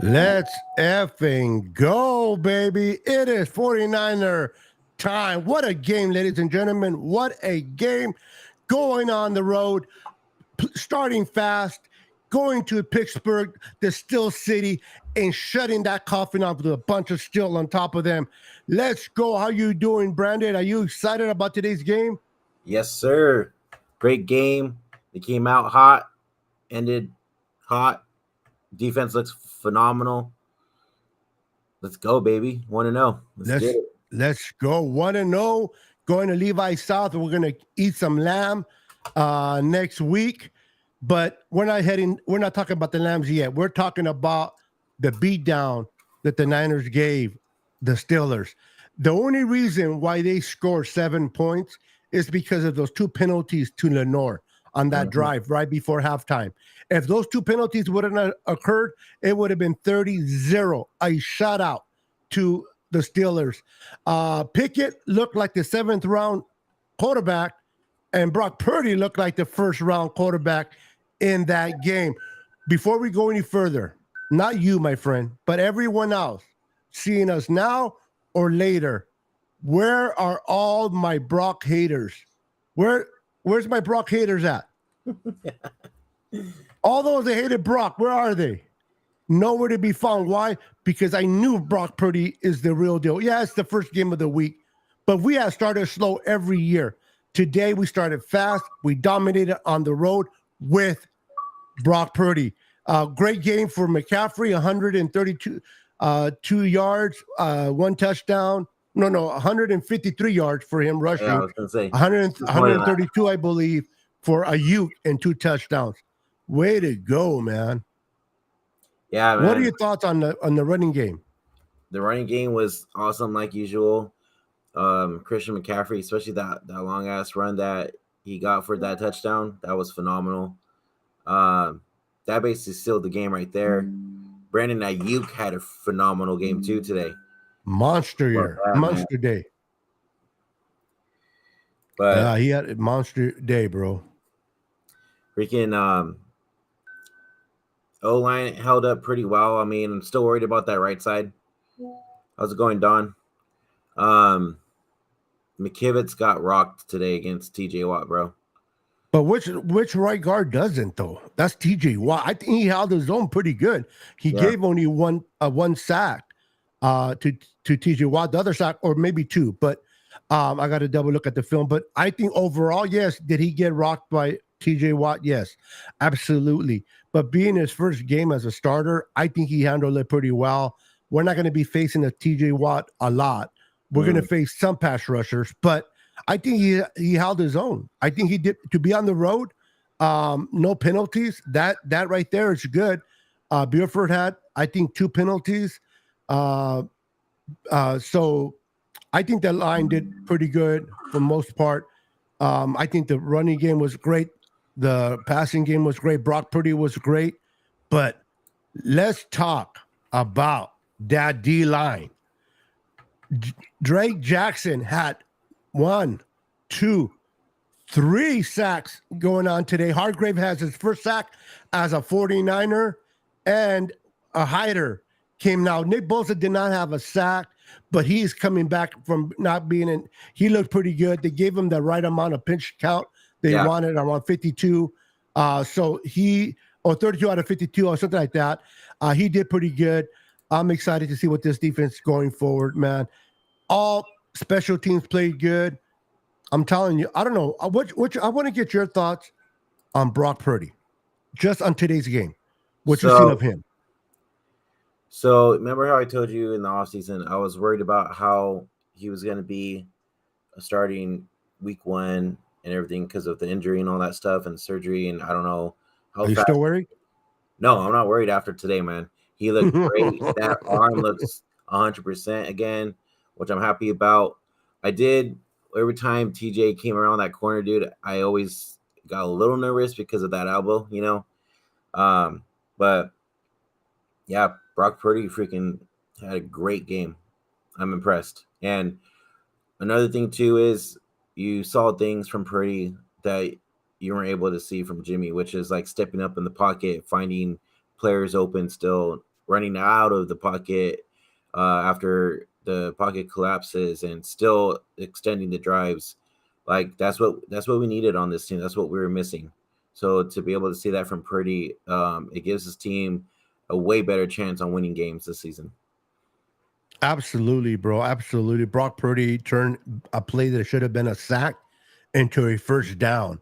Let's effing go, baby. It is 49er time. What a game, ladies and gentlemen. What a game. Going on the road, starting fast, going to Pittsburgh, the Steel City, and shutting that coffin off with a bunch of steel on top of them. Let's go. How you doing, Brandon? Are you excited about today's game? Yes, sir. Great game. They came out hot, ended hot. Defense looks phenomenal. Let's go, baby. 1-0. Let's get it. Let's go. 1-0. Going to Levi South. We're gonna eat some lamb next week. But we're not talking about the lambs yet. We're talking about the beatdown that the Niners gave the Steelers. The only reason why they scored 7 points is because of those two penalties to Lenore on that drive right before halftime. If those two penalties wouldn't have occurred, it would have been 30-0, a shutout to the Steelers. Pickett looked like the seventh round quarterback, and Brock Purdy looked like the first round quarterback in that game. Before we go any further, not you, my friend, but everyone else seeing us now or later, where are all my Brock haters? Where's my Brock haters at? All those that hated Brock, where are they? Nowhere to be found. Why? Because I knew Brock Purdy is the real deal. Yeah, it's the first game of the week, but we have started slow every year. Today, we started fast. We dominated on the road with Brock Purdy. Great game for McCaffrey, 132 yards, one touchdown. No, 153 yards for him rushing. Yeah, I was going to say. 132, I believe, for Ayuk and 2 touchdowns. Way to go, man. Yeah, man. What are your thoughts on the running game? The running game was awesome, like usual. Christian McCaffrey, especially that long ass run that he got for that touchdown, that was phenomenal. That basically sealed the game right there. Brandon Ayuk had a phenomenal game too today. Monster day. But he had a monster day, bro. Freaking O-line held up pretty well. I mean, I'm still worried about that right side. How's it going, Don? McKivitz got rocked today against TJ Watt, bro. But which right guard doesn't, though? That's TJ Watt. I think he held his own pretty good. He gave only one sack to TJ Watt. The other sack, or maybe 2, but I got to double look at the film. But I think overall, yes. Did he get rocked by TJ Watt? Yes, absolutely. But being his first game as a starter, I think he handled it pretty well. We're not going to be facing a TJ Watt a lot. We're going to face some pass rushers, but I think he held his own. I think he did, to be on the road, no penalties. That right there is good. Buford had, I think, 2 penalties. So I think that line did pretty good for the most part. I think the running game was great. The passing game was great. Brock Purdy was great. But let's talk about that D-line. Drake Jackson had 1, 2, 3 sacks going on today. Hargrave has his first sack as a 49er, and a hider came now. Nick Bosa did not have a sack, but he's coming back from not being in. He looked pretty good. They gave him the right amount of pinch count. They wanted around 52. So he, or 32 out of 52 or something like that. He did pretty good. I'm excited to see what this defense is going forward, man. All special teams played good. I'm telling you, I don't know. I want to get your thoughts on Brock Purdy, just on today's game. What you've seen of him. So remember how I told you in the offseason, I was worried about how he was going to be starting week 1 and everything because of the injury and all that stuff and surgery, and I don't know how. Are you still worried? No, I'm not worried after today, man. He looked great. That arm looks 100% again, which I'm happy about. I did, every time TJ came around that corner, dude, I always got a little nervous because of that elbow, you know. But yeah, Brock Purdy freaking had a great game. I'm impressed. And another thing too is you saw things from Purdy that you weren't able to see from Jimmy, which is like stepping up in the pocket, finding players open still, running out of the pocket after the pocket collapses and still extending the drives. Like that's what we needed on this team. That's what we were missing. So to be able to see that from Purdy, it gives his team a way better chance on winning games this season. Absolutely, bro. Absolutely. Brock Purdy turned a play that should have been a sack into a first down.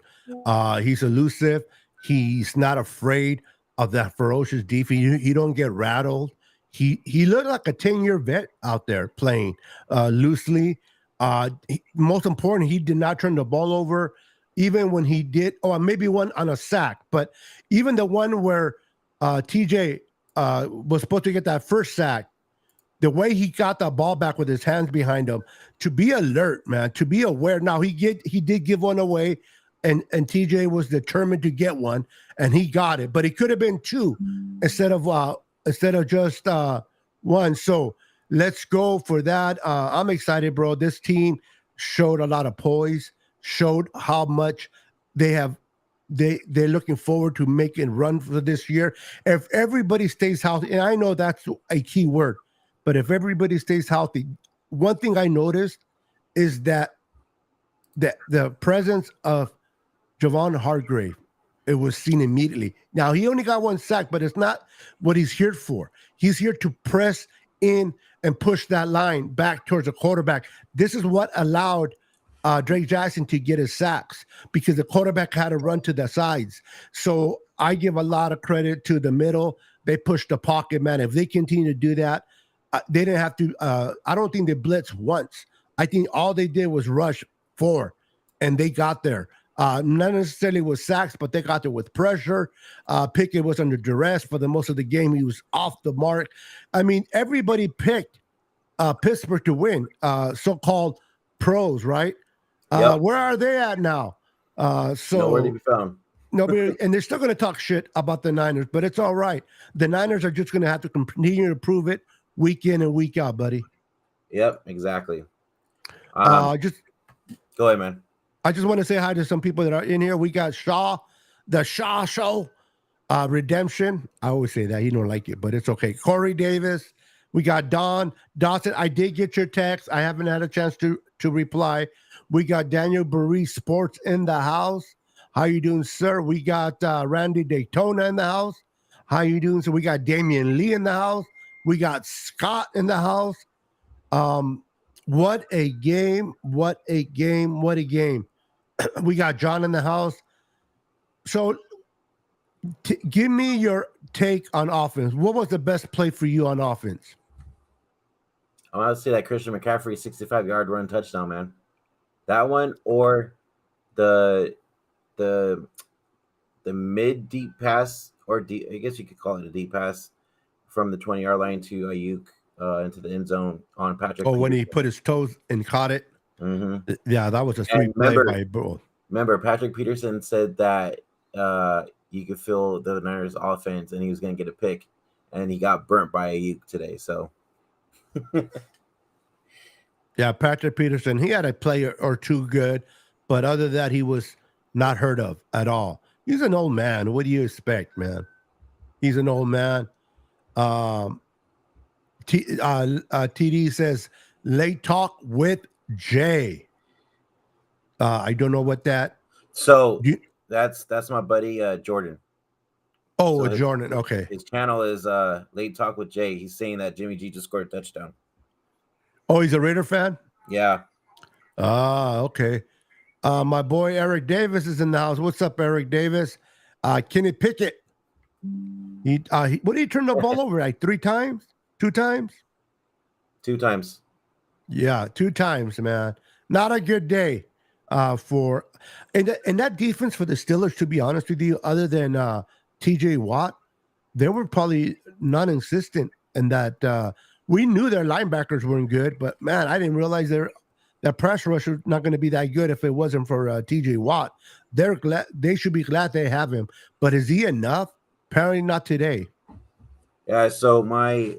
He's elusive. He's not afraid of that ferocious defense. He don't get rattled. He looked like a 10-year vet out there playing loosely. Most important, he did not turn the ball over, even when he did, or maybe one on a sack. But even the one where TJ was supposed to get that first sack, the way he got the ball back with his hands behind him, to be alert, man, to be aware. Now he did give one away, and TJ was determined to get one, and he got it. But it could have been two instead of just one. So let's go for that. I'm excited, bro. This team showed a lot of poise, showed how much they're looking forward to making run for this year. If everybody stays healthy, and I know that's a key word, but if everybody stays healthy, one thing I noticed is that the presence of Javon Hargrave, it was seen immediately. Now, he only got one sack, but it's not what he's here for. He's here to press in and push that line back towards the quarterback. This is what allowed Drake Jackson to get his sacks, because the quarterback had to run to the sides. So I give a lot of credit to the middle. They pushed the pocket, man. If they continue to do that, they didn't have to. I don't think they blitzed once. I think all they did was rush 4, and they got there. Not necessarily with sacks, but they got there with pressure. Pickett was under duress for the most of the game. He was off the mark. I mean, everybody picked Pittsburgh to win, so-called pros, right? Yep. Where are they at now? So nowhere to be found. Nobody, and they're still going to talk shit about the Niners, but it's all right. The Niners are just going to have to continue to prove it week in and week out, buddy. Yep, exactly. Just go ahead, man. I just want to say hi to some people that are in here. We got Shaw, the Shaw Show, Redemption. I always say that. He don't like it, but it's okay. Corey Davis. We got Don Dawson. I did get your text. I haven't had a chance to reply. We got Daniel Burry Sports in the house. How you doing, sir? We got Randy Daytona in the house. How you doing? So we got Damian Lee in the house. We got Scott in the house. What a game. What a game. What a game. We got John in the house. So give me your take on offense. What was the best play for you on offense? I want to say that Christian McCaffrey 65-yard run touchdown, man. That one, or the mid deep pass, or I guess you could call it a deep pass from the 20-yard line to Ayuk into the end zone on Patrick. Oh, when he put his toes and caught it. Mm-hmm. Yeah, that was a sweet play by both. Remember, Patrick Peterson said that you could feel the Niners offense and he was going to get a pick, and he got burnt by Ayuk today. So, yeah, Patrick Peterson, he had a play or two good, but other than that, he was not heard of at all. He's an old man. What do you expect, man? He's an old man. TD says, late talk with Jay. I don't know what that. So that's my buddy Jordan. Oh, so Jordan. Okay. His channel is Late Talk with Jay. He's saying that Jimmy G just scored a touchdown. Oh, he's a Raider fan? Yeah. Okay. My boy Eric Davis is in the house. What's up, Eric Davis? Kenny Pickett. What did he turn the ball over? Like 3 times? 2 times? 2 times. Yeah, 2 times, man. Not a good day for and that defense for the Steelers, to be honest with you, other than TJ Watt, they were probably non-existent in that we knew their linebackers weren't good, but man, I didn't realize that press rush was not going to be that good if it wasn't for TJ Watt. They should be glad they have him, but is he enough? Apparently not today. Yeah, so my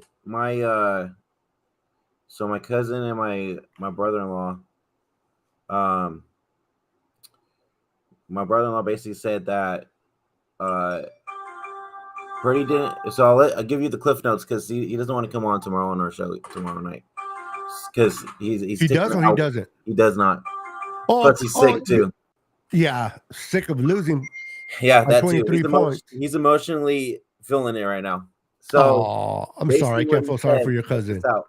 cousin and my brother-in-law, my brother-in-law basically said that Purdy didn't. So I'll give you the cliff notes because he doesn't want to come on tomorrow on our show tomorrow night because he's He taking does or he out. doesn't? He does not. Oh, Plus he's sick too. yeah, sick of losing Yeah, by that too. 23 points. He's emotionally feeling it right now. So Oh, I'm sorry. basically, I what can't he feel sorry said. for your Check this cousin. out.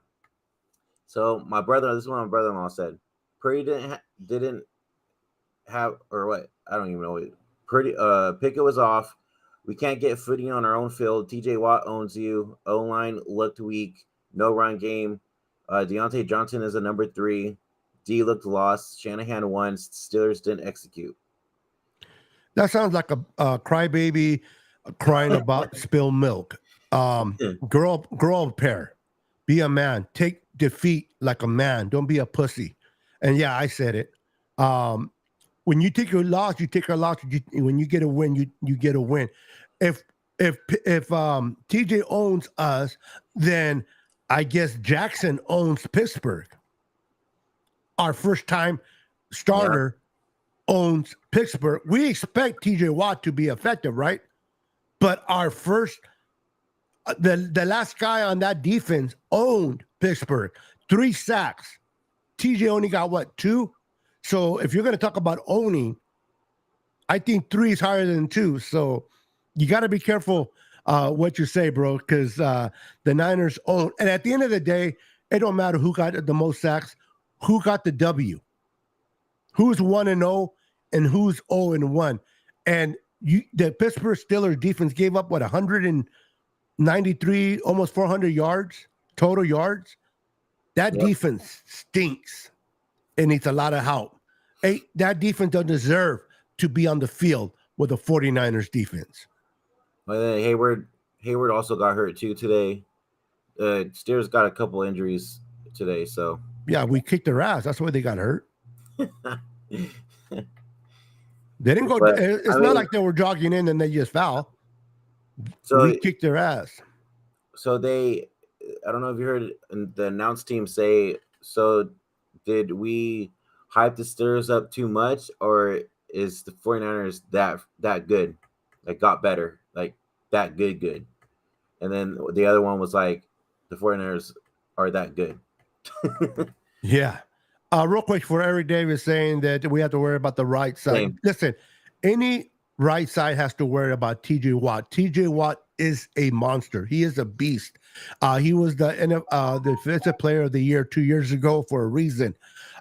So this is what my brother-in-law said. Purdy didn't have or what? I don't even know. Pickett was off. We can't get footing on our own field. TJ Watt owns you. O-line looked weak. No run game. Deontay Johnson is a number 3. D looked lost. Shanahan won. Steelers didn't execute. That sounds like a crybaby crying about spilled milk. Grow up, pair. Be a man. Take defeat like a man. Don't be a pussy. And yeah, I said it. When you take a loss, you take a loss. When you get a win, you get a win. If TJ owns us, then I guess Jackson owns Pittsburgh. Our first time starter owns Pittsburgh. We expect TJ Watt to be effective, right? But our first, the last guy on that defense owned Pittsburgh. 3 sacks. TJ only got what, 2? So if you're going to talk about owning, I think 3 is higher than 2. So you got to be careful what you say, bro, because the Niners own. And at the end of the day, it don't matter who got the most sacks, who got the W, who's 1-0 and who's 0-1. And the Pittsburgh Steelers defense gave up, what, 193, almost 400 yards, total yards? That defense stinks. It needs a lot of help. Hey, that defense doesn't deserve to be on the field with the 49ers defense. Hayward also got hurt too today. Steelers got a couple injuries today, so yeah, we kicked their ass. That's why they got hurt. They didn't go. It's not like they were jogging in and they just foul. So we kicked their ass. So I don't know if you heard the announce team say. So did we hype the Steelers up too much, or is the 49ers that good? Like got better, like that good. And then the other one was like the 49ers are that good. Yeah. Real quick, for Eric Davis saying that we have to worry about the right side. Same. Listen, any right side has to worry about TJ Watt. TJ Watt is a monster. He is a beast. He was the defensive player of the year 2 years ago for a reason.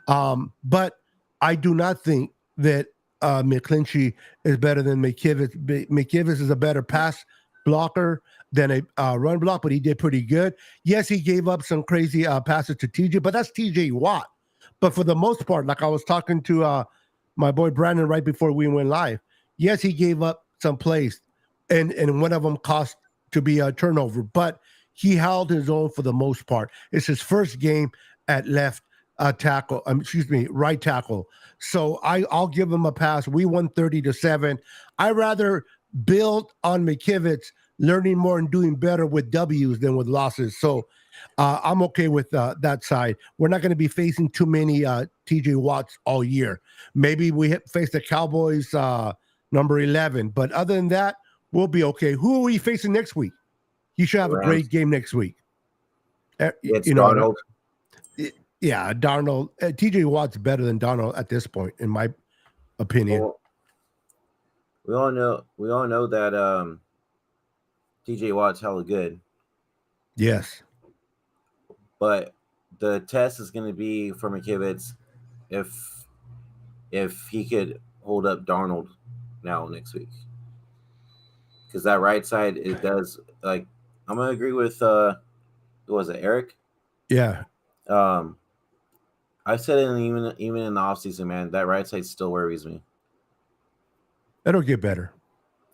But I do not think that McClinchy is better than McKivitz. McKivitz is a better pass blocker than a run block, but he did pretty good. Yes, he gave up some crazy passes to TJ, but that's TJ Watt. But for the most part, like I was talking to my boy Brandon right before we went live, yes, he gave up some plays, and one of them cost to be a turnover, but he held his own for the most part. It's his first game at right tackle. So I'll give him a pass. We won 30-7. I rather build on McKivitz learning more and doing better with W's than with losses. So I'm okay with that side. We're not going to be facing too many TJ Watts all year. Maybe we face the Cowboys number 11, but other than that, we'll be okay. Who are we facing next week? He should have a great game next week. It's Darnold. Yeah, Darnold. TJ Watt's better than Darnold at this point, in my opinion. Well, we all know that TJ Watt's hella good. Yes. But the test is going to be for McKivitz if he could hold up Darnold now next week. Because that right side, it does, like, I'm going to agree with, who was it, Eric? Yeah. I've said it even in the offseason, man, that right side still worries me. It'll get better.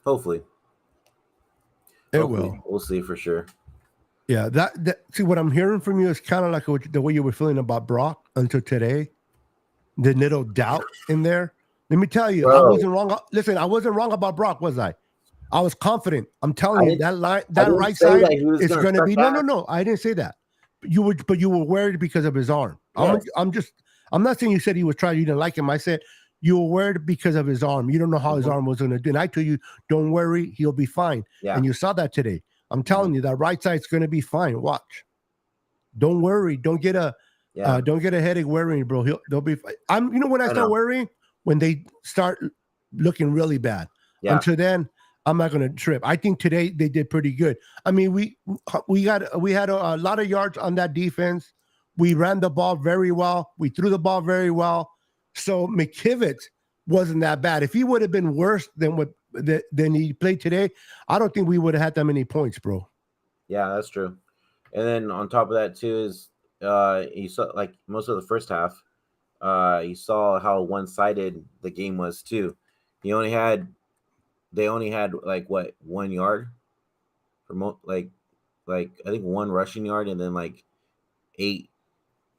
Hopefully. Will. We'll see for sure. Yeah, that see, what I'm hearing from you is kind of like the way you were feeling about Brock until today. The little doubt in there. Let me tell you, I wasn't wrong. Listen, I wasn't wrong about Brock, was I? I was confident. I'm telling you, that right side is going to be no. I didn't say that. But you were worried because of his arm. Yes. I'm not saying you said he was trying. You didn't like him. I said you were worried because of his arm. You don't know how his arm was going to do. And I told you, don't worry, he'll be fine. Yeah. And you saw that today. I'm telling you, that right side's going to be fine. Watch. Don't worry. Don't get a headache worrying, bro. They'll be fine. You know when I start worrying? When they start looking really bad. Yeah. Until then, I'm not going to trip. I think today they did pretty good. I mean, we had a lot of yards on that defense. We ran the ball very well. We threw the ball very well. So McKivitz wasn't that bad. If he would have been worse than he played today, I don't think we would have had that many points, bro. Yeah, that's true. And then on top of that too is you saw like most of the first half, you saw how one-sided the game was too. They only had like what 1 yard for like I think 1 rushing yard and then like 8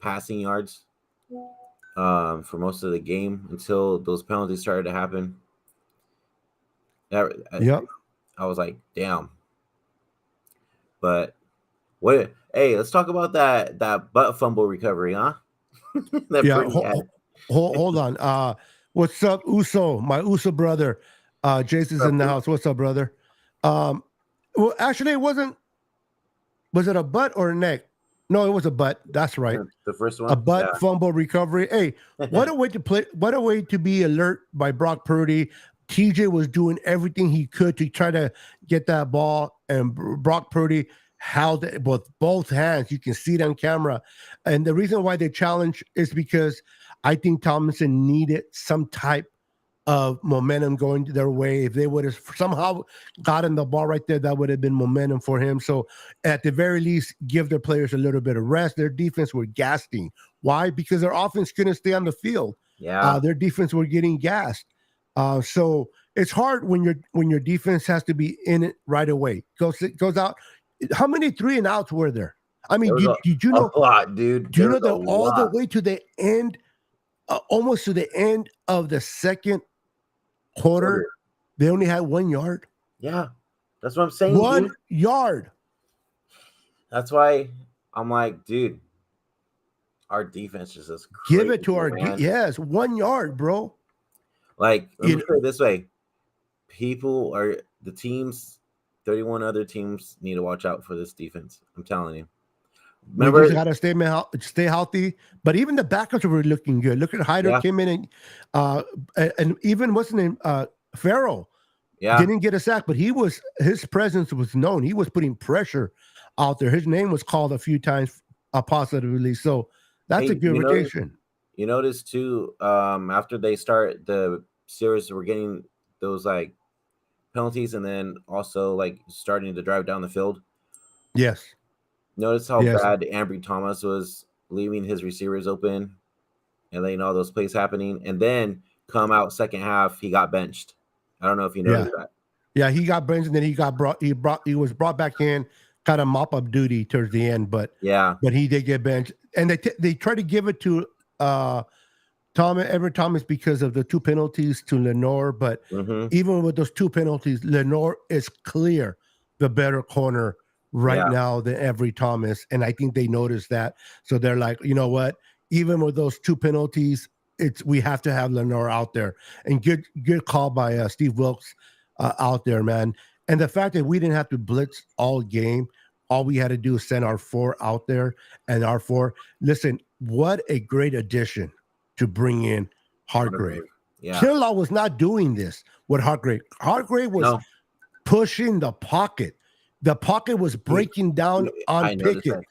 passing yards for most of the game until those penalties started to happen. Yep. I was like, damn. But hey, let's talk about that butt fumble recovery, huh? Hold on. What's up, Uso? My Uso brother. Jason's in the house. What's up, brother? Well, actually, it wasn't. Was it a butt or a neck? No, it was a butt. That's right. The first one, a butt fumble recovery. Hey, what a way to play! What a way to be alert by Brock Purdy. TJ was doing everything he could to try to get that ball, and Brock Purdy held it with both hands. You can see it on camera. And the reason why they challenged is because I think Tomlinson needed some type of momentum going their way. If they would have somehow gotten the ball right there, that would have been momentum for him. So at the very least, give their players a little bit of rest. Their defense were gassing. Why? Because their offense couldn't stay on the field. Yeah. Their defense were getting gassed. So it's hard when your defense has to be in it right away. Goes out. How many 3-and-outs were there? I mean, did you know a lot, dude? Do you know that all the way to the end, almost to the end of the second quarter, they only had 1 yard? Yeah, that's what I'm saying. 1 yard. That's why I'm like, dude, our defense is just crazy, give it to our yes, 1 yard, bro. Like, let me put it this way: the teams. 31 other teams need to watch out for this defense. I'm telling you. Remember, we just got to stay healthy. But even the backups were looking good. Look at Hyder came in and even what's his name, Farrell. Yeah, didn't get a sack, but his presence was known. He was putting pressure out there. His name was called a few times positively. So that's a good rotation. You notice too, after they start the series, we're getting those like penalties and then also like starting to drive down the field. Yes. Notice how bad Ambry Thomas was leaving his receivers open and letting all those plays happening. And then come out second half, he got benched. I don't know if you noticed that. Yeah, he got benched and then he was brought back in, kind of mop up duty towards the end, but he did get benched. And they tried to give it to Everett Thomas because of the 2 penalties to Lenore, but even with those 2 penalties, Lenore is clear the better corner now than Everett Thomas, and I think they noticed that. So they're like, you know what? Even with those 2 penalties, we have to have Lenore out there. And good call by Steve Wilkes out there, man. And the fact that we didn't have to blitz all game, all we had to do is send our 4 out there, and our 4. Listen, what a great addition to bring in Hargrave. Kinlaw was not doing this with Hargrave. Hargrave was pushing the pocket. The pocket was breaking down on Pickett.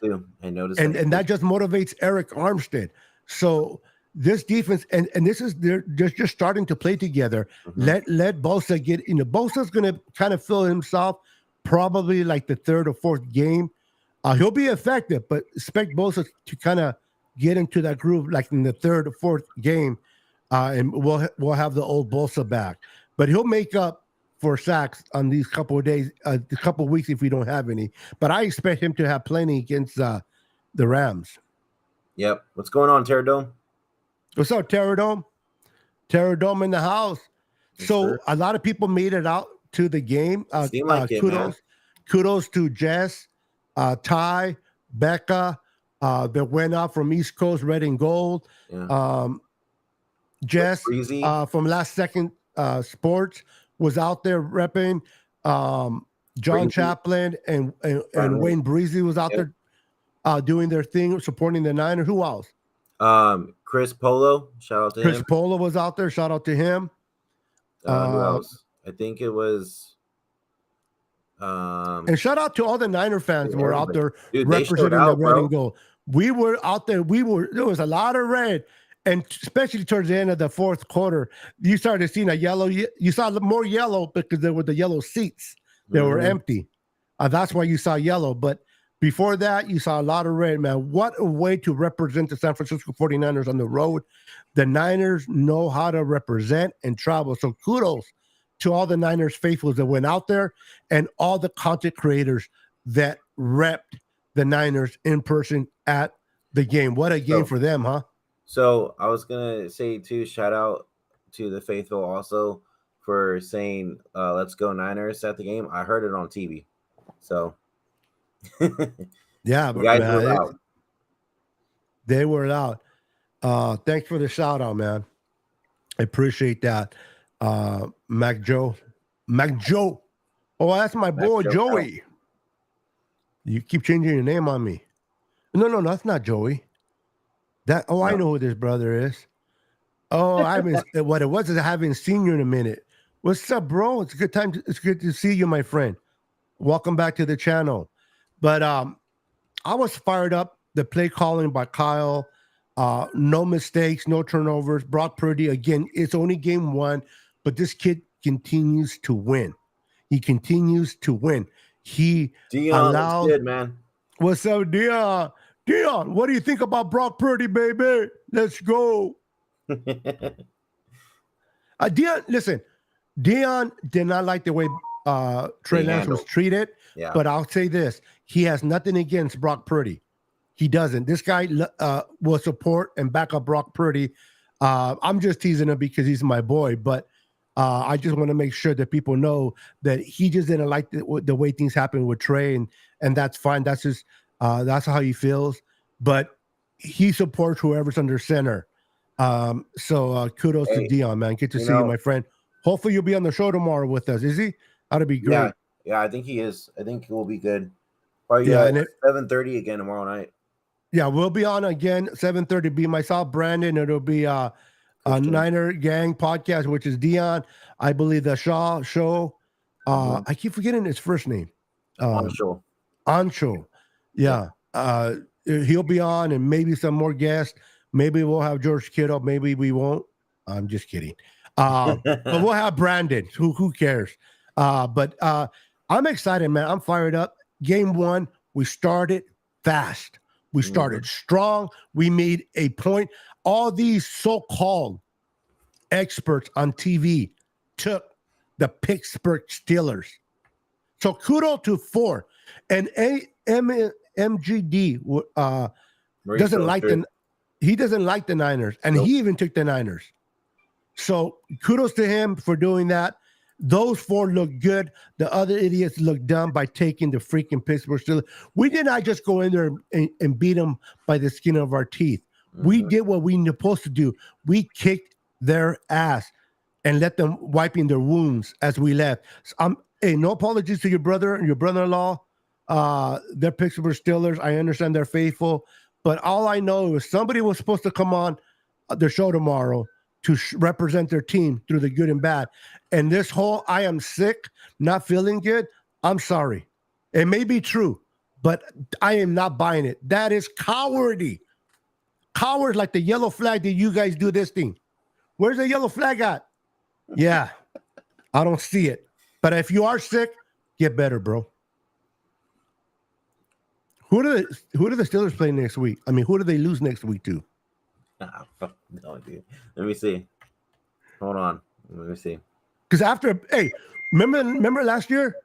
I noticed that. And that just motivates Eric Armstead. So this defense, and this is they're just starting to play together. Let Bosa get Bosa's gonna kind of feel himself probably like the 3rd or 4th game. He'll be effective, but expect Bosa to kind of get into that groove like in the 3rd or 4th game, and we'll have the old Bosa back. But he'll make up for sacks on these couple of days, a couple of weeks if we don't have any. But I expect him to have plenty against the Rams. Yep. What's going on, Terradome? What's up, Terradome? Terradome in the house. So a lot of people made it out to the game. Kudos to Jess, Ty, Becca. That went out from East Coast Red and Gold. Jess Breezy. from Last Second Sports was out there repping. John Breezy. Chaplin and Wayne Breezy was out there doing their thing, supporting the Niners. Who else? Chris Polo. Shout out to Chris him. Polo was out there. Shout out to him. Who else? I think it was. And shout out to all the Niner fans who were out there representing the red and gold. We were out there. There was a lot of red. And especially towards the end of the fourth quarter, you started seeing a yellow. You saw more yellow because there were the yellow seats. They were empty. That's why you saw yellow. But before that, you saw a lot of red, man. What a way to represent the San Francisco 49ers on the road. The Niners know how to represent and travel. So kudos to all the Niners faithfuls that went out there and all the content creators that repped the Niners in person at the game. What a game for them, huh? So I was going to say, too, shout out to the faithful also for saying, let's go Niners at the game. I heard it on TV. So, yeah, but guys were out. They were out. Thanks for the shout out, man. I appreciate that. Mac Joe. Oh, that's my boy, Joey. You keep changing your name on me. No, that's not Joey. I know who this brother is. Oh, what it was is I haven't seen you in a minute. What's up, bro? It's a good time. It's good to see you, my friend. Welcome back to the channel. But I was fired up. The play calling by Kyle. No mistakes, no turnovers. Brock Purdy, again, it's only game one, but this kid continues to win. He continues to win. Dion looks good, man. What's up, Dion? Dion, what do you think about Brock Purdy, baby? Let's go. Dion, listen, Dion did not like the way Trey Lance was treated, but I'll say this. He has nothing against Brock Purdy. He doesn't. This guy will support and back up Brock Purdy. I'm just teasing him because he's my boy, but I just want to make sure that people know that he just didn't like the way things happened with Trey, and that's fine. That's just that's how he feels. But he supports whoever's under center. So kudos to Dion, man. Good to see you, my friend. Hopefully you'll be on the show tomorrow with us. Is he? That'd be great. Yeah, I think he is. I think he will be good. Probably 7:30 again tomorrow night. Yeah, we'll be on again 7:30. Be myself, Brandon. It'll be a Niner Gang podcast, which is Dion. I believe the Shaw show. I keep forgetting his first name. Ancho. Yeah. He'll be on, and maybe some more guests. Maybe we'll have George Kittle. Maybe we won't. I'm just kidding. But we'll have Brandon. Who cares? But I'm excited, man. I'm fired up. Game one, we started fast. We started strong. We made a point. All these so-called experts on TV took the Pittsburgh Steelers. So kudos to 4. And MGD doesn't like he doesn't like the Niners, and he even took the Niners. So kudos to him for doing that. Those 4 look good. The other idiots look dumb by taking the freaking Pittsburgh Steelers. We did not just go in there and beat them by the skin of our teeth. We did what we were supposed to do. We kicked their ass and let them wiping their wounds as we left. So, hey, no apologies to your brother and your brother-in-law. They're Pittsburgh Steelers. I understand they're faithful. But all I know is somebody was supposed to come on the show tomorrow to represent their team through the good and bad. And this whole I am sick, not feeling good, I'm sorry. It may be true, but I am not buying it. That is cowardly. Cowards like the yellow flag that you guys do this thing. Where's the yellow flag at? Yeah, I don't see it. But if you are sick, get better, bro. Who do the Steelers play next week? I mean, who do they lose next week to? No, dude. Let me see. Hold on. Let me see. Because remember last year?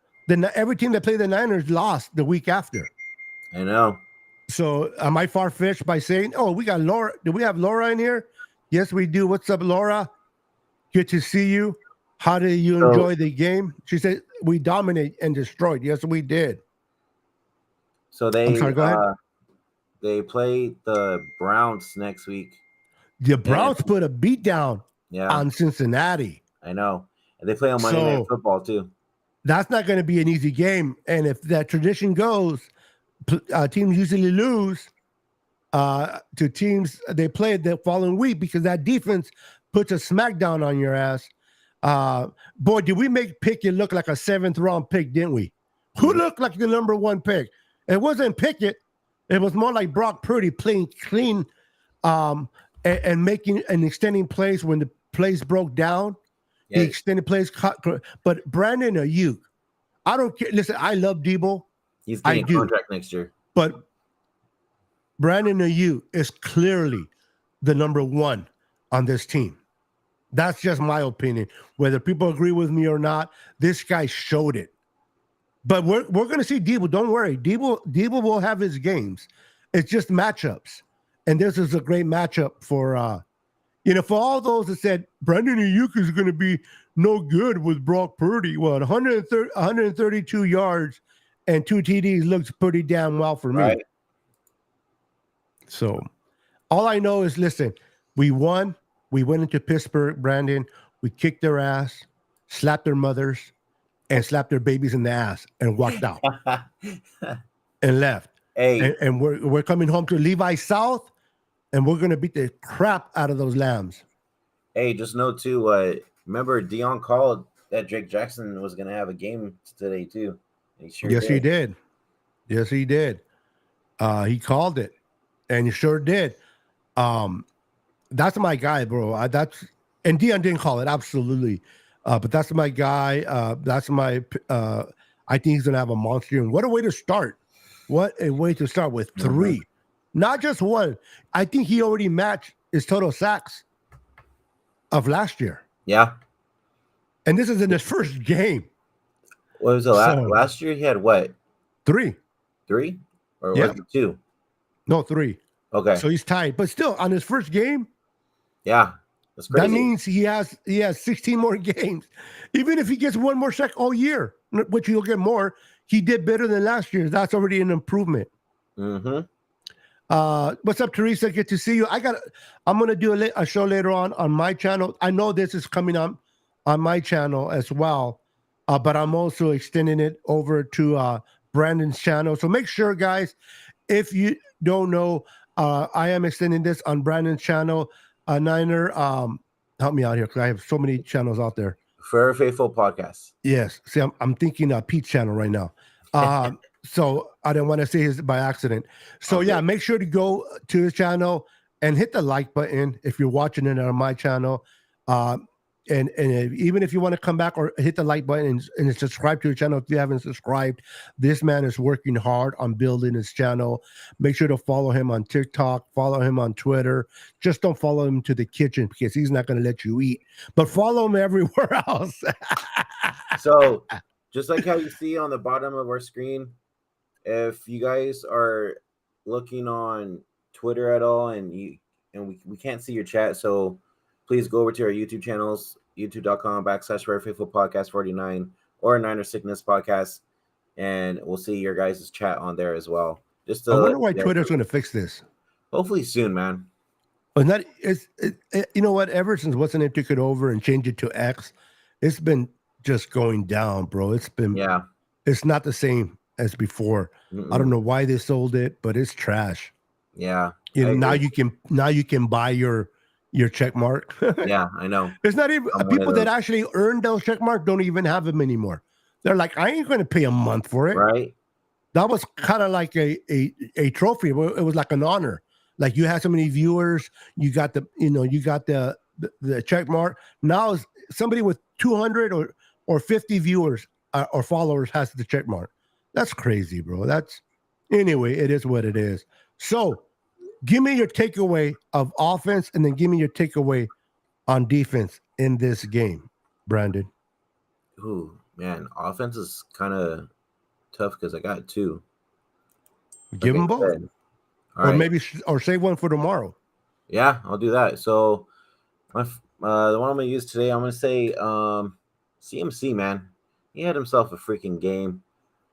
Every team that played the Niners lost the week after. I know. So am I far-fetched by saying, oh, we got Laura? Do we have Laura in here? Yes, we do. What's up, Laura? Good to see you. How did you enjoy the game? She said, we dominate and destroyed. Yes, we did. So I'm sorry, go ahead. They play the Browns next week. The Browns put a beat down on Cincinnati. I know. And they play on Monday Night Football too. That's not going to be an easy game. And if that tradition goes, teams usually lose to teams they played the following week because that defense puts a smackdown on your ass. Boy, did we make Pickett look like a 7th round pick, didn't we? Who looked like the number 1 pick? It wasn't Pickett. It was more like Brock Purdy playing clean and making and extending plays when the plays broke down. Yeah. He extended plays. But Brandon Ayuk, I don't care. Listen, I love Debo. He's getting a contract next year. But Brandon Ayuk is clearly the number 1 on this team. That's just my opinion. Whether people agree with me or not, this guy showed it. But we're going to see Debo. Don't worry. Debo will have his games. It's just matchups. And this is a great matchup for, for all those that said Brandon Ayuk is going to be no good with Brock Purdy. Well, 132 yards and 2 TDs looks pretty damn well for me. Right. So all I know is, listen, we won. We went into Pittsburgh, Brandon. We kicked their ass, slapped their mothers, and slapped their babies in the ass and walked out and left. Hey. And we're coming home to Levi South, and we're going to beat the crap out of those Lambs. Hey, just know, too, remember Dion called that Drake Jackson was going to have a game today, too. He did. Yes, he did. He called it, and he sure did. That's my guy, bro. And Dion didn't call it, absolutely. But that's my guy. I think he's going to have a monster. And what a way to start. What a way to start with 3. Not just 1. I think he already matched his total sacks of last year. Yeah. And this is in his first game. What was it? Last year he had what? 3. 3? Or was it 2? No, 3. Okay. So he's tied. But still, on his first game. Yeah. That's crazy. That means he has 16 more games. Even if he gets 1 more sack all year, which he'll get more, he did better than last year. That's already an improvement. Mm-hmm. What's up, Teresa? Good to see you. I'm going to do a show later on my channel. I know this is coming on my channel as well, but I'm also extending it over to Brandon's channel. So make sure, guys, if you don't know, I am extending this on Brandon's channel. Niner, help me out here because I have so many channels out there. Favorite Faithful Podcast. Yes. See, I'm thinking Pete's channel right now. So I didn't want to say his by accident. So okay. Yeah, make sure to go to his channel and hit the like button if you're watching it on my channel. And even if you want to come back or hit the like button and subscribe to your channel if you haven't subscribed, this man is working hard on building his channel. Make sure to follow him on TikTok, follow him on Twitter. Just don't follow him to the kitchen because he's not going to let you eat. But follow him everywhere else. So, just like how you see on the bottom of our screen, if you guys are looking on Twitter at all and we can't see your chat, so please go over to our YouTube channels, youtube.com/VeryFaithfulPodcast49 or Niner Sickness Podcast, and we'll see your guys' chat on there as well. Just I wonder why Twitter's going to fix this. Hopefully soon, man. But you know what? Ever since what's the name took it over and changed it to X, it's been just going down, bro. It's not the same as before. I don't know why they sold it, but it's trash. Yeah. Now you can buy your check mark. Yeah, I know. It's not even people that actually earn those check marks don't even have them anymore. They're like, I ain't going to pay a month for it. Right. That was kind of like a trophy. It was like an honor. Like you had so many viewers, you got the check mark. Now somebody with 200 or 50 viewers or followers has the check mark. That's crazy, bro. Anyway, it is what it is. So give me your takeaway of offense and then give me your takeaway on defense in this game, Brandon. Ooh, man. Offense is kind of tough because I got 2. Give them both. Or right. Maybe save one for tomorrow. Yeah, I'll do that. So the one I'm going to use today, I'm going to say CMC, man. He had himself a freaking game.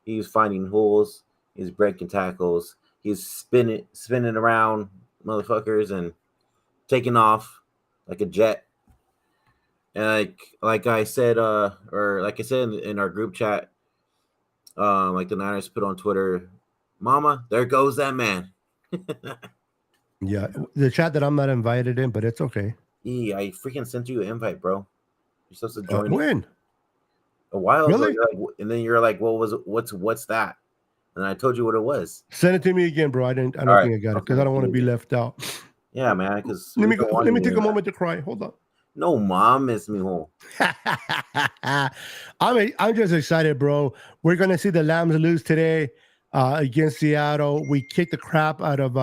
He was finding holes. He's breaking tackles. He's spinning around motherfuckers and taking off like a jet. And like I said, or like I said in our group chat, like the Niners put on Twitter, "Mama, there goes that man." Yeah, the chat that I'm not invited in, but it's okay. I freaking sent you an invite, bro. You're supposed to join it When? a while ago. Really? And then you're like, "What was it? What's that?" And I told you what it was. Send it to me again, bro. I don't All right, think I got it I'll because send I it don't to want to you be again. left out. Yeah, man, because Let me take a moment to cry. Hold on. No, mom, miss me home. I'm just excited, bro. We're gonna see the Lambs lose today against Seattle. We kicked the crap out of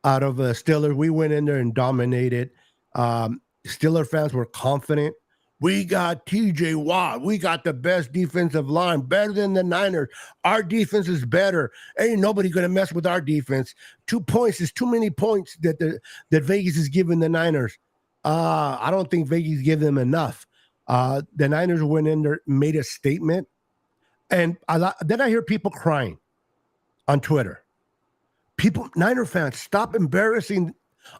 Steelers. We went in there and dominated. Steeler fans were confident. We got TJ Watt. We got the best defensive line, better than the Niners. Our defense is better. Ain't nobody gonna mess with our defense. 2 points is too many points that Vegas is giving the Niners. I don't think Vegas give them enough. The Niners went in there, made a statement, and then I hear people crying on Twitter. People, Niner fans, stop embarrassing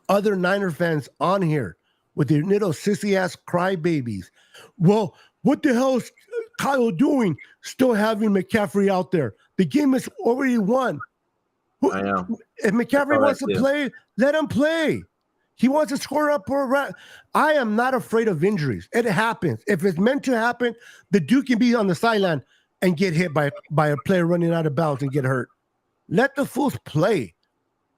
other Niner fans on here with their little sissy ass crybabies. Well, what the hell is Kyle doing? Still having McCaffrey out there. The game is already won. I know. If McCaffrey wants to play, let him play. He wants to score up for a rat. I am not afraid of injuries. It happens. If it's meant to happen, the dude can be on the sideline and get hit by a player running out of bounds and get hurt. Let the fools play.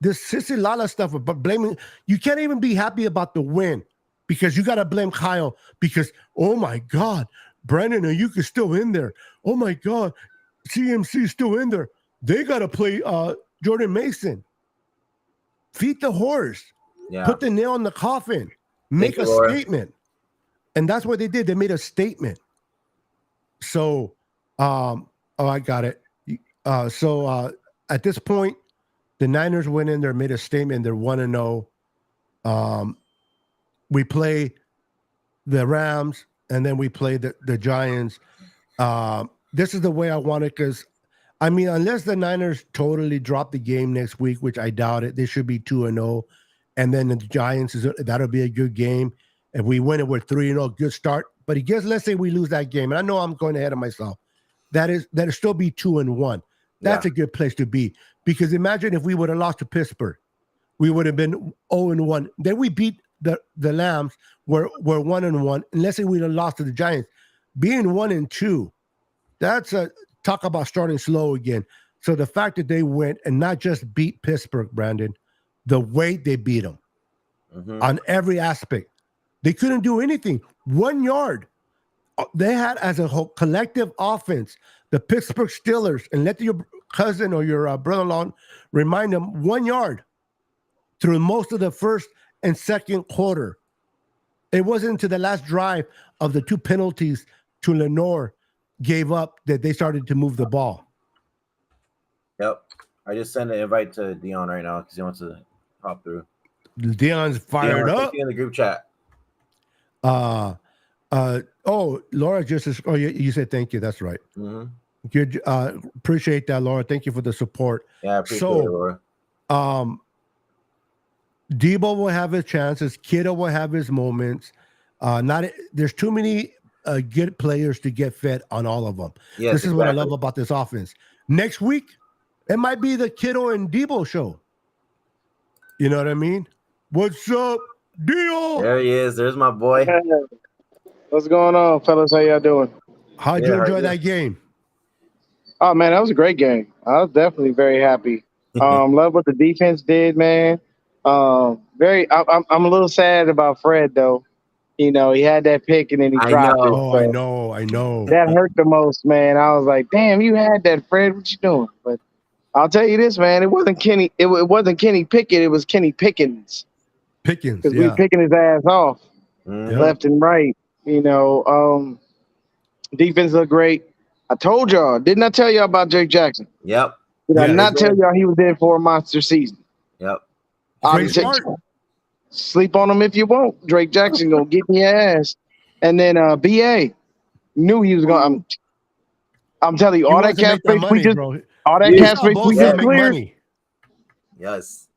This sissy lala stuff about blaming. You can't even be happy about the win because you got to blame Kyle because, oh my God, Brandon Ayuk is still in there. Oh my God, CMC is still in there. They got to play Jordan Mason. Feed the horse. Yeah. Put the nail in the coffin. Make a statement. And that's what they did. They made a statement. So, I got it. At this point, the Niners went in there, made a statement. They're 1-0. We play the Rams, and then we play the Giants. This is the way I want it because, I mean, unless the Niners totally drop the game next week, which I doubt it, they should be 2-0. And then the Giants, that'll be a good game. If we win it, we're 3-0, good start. But let's say we lose that game. And I know I'm going ahead of myself. That'll still be 2-1. That's a good place to be. Because imagine if we would have lost to Pittsburgh, we would have been 0-1. Then we beat the Lambs, we're 1-1. And let's say we'd have lost to the Giants. Being 1-2, that's talk about starting slow again. So the fact that they went and not just beat Pittsburgh, Brandon, the way they beat them on every aspect. They couldn't do anything. 1 yard. They had as a whole collective offense, the Pittsburgh Steelers, and let your cousin or your brother-in-law remind them 1 yard through most of the first and second quarter. It wasn't until the last drive of the 2 penalties to Lenore gave up that they started to move the ball. Yep. I just sent an invite to Dion right now because he wants to hop through. Dion's fired up. In the group chat. Laura you said thank you. That's right. Good. Appreciate that, Laura. Thank you for the support. Yeah, I appreciate it, Laura. Debo will have his chances. Kittle will have his moments. There's too many good players to get fed on all of them. Yes, this is what I love about this offense. Next week, it might be the Kittle and Debo show. You know what I mean? What's up, Dio? There he is. There's my boy. Hey, what's going on, fellas? How y'all doing? How'd you enjoy that game? Oh man, that was a great game. I was definitely very happy. Love what the defense did, man. I'm a little sad about Fred though. You know, he had that pick and then he dropped it. Oh, so I know. That hurt the most, man. I was like, damn, you had that, Fred. What you doing? But I'll tell you this, man. It wasn't Kenny. It wasn't Kenny Pickett. It was Kenny Pickens. Because we picking his ass off left and right. You know, defense looked great. I told y'all, didn't I tell y'all about Jake Jackson? Yep. Did I not tell y'all he was in for a monster season? Yep. Sleep on him if you want. Drake Jackson gonna get in your ass. And then BA knew he was gonna. I'm telling you, all that cap space we just cleared. Yes.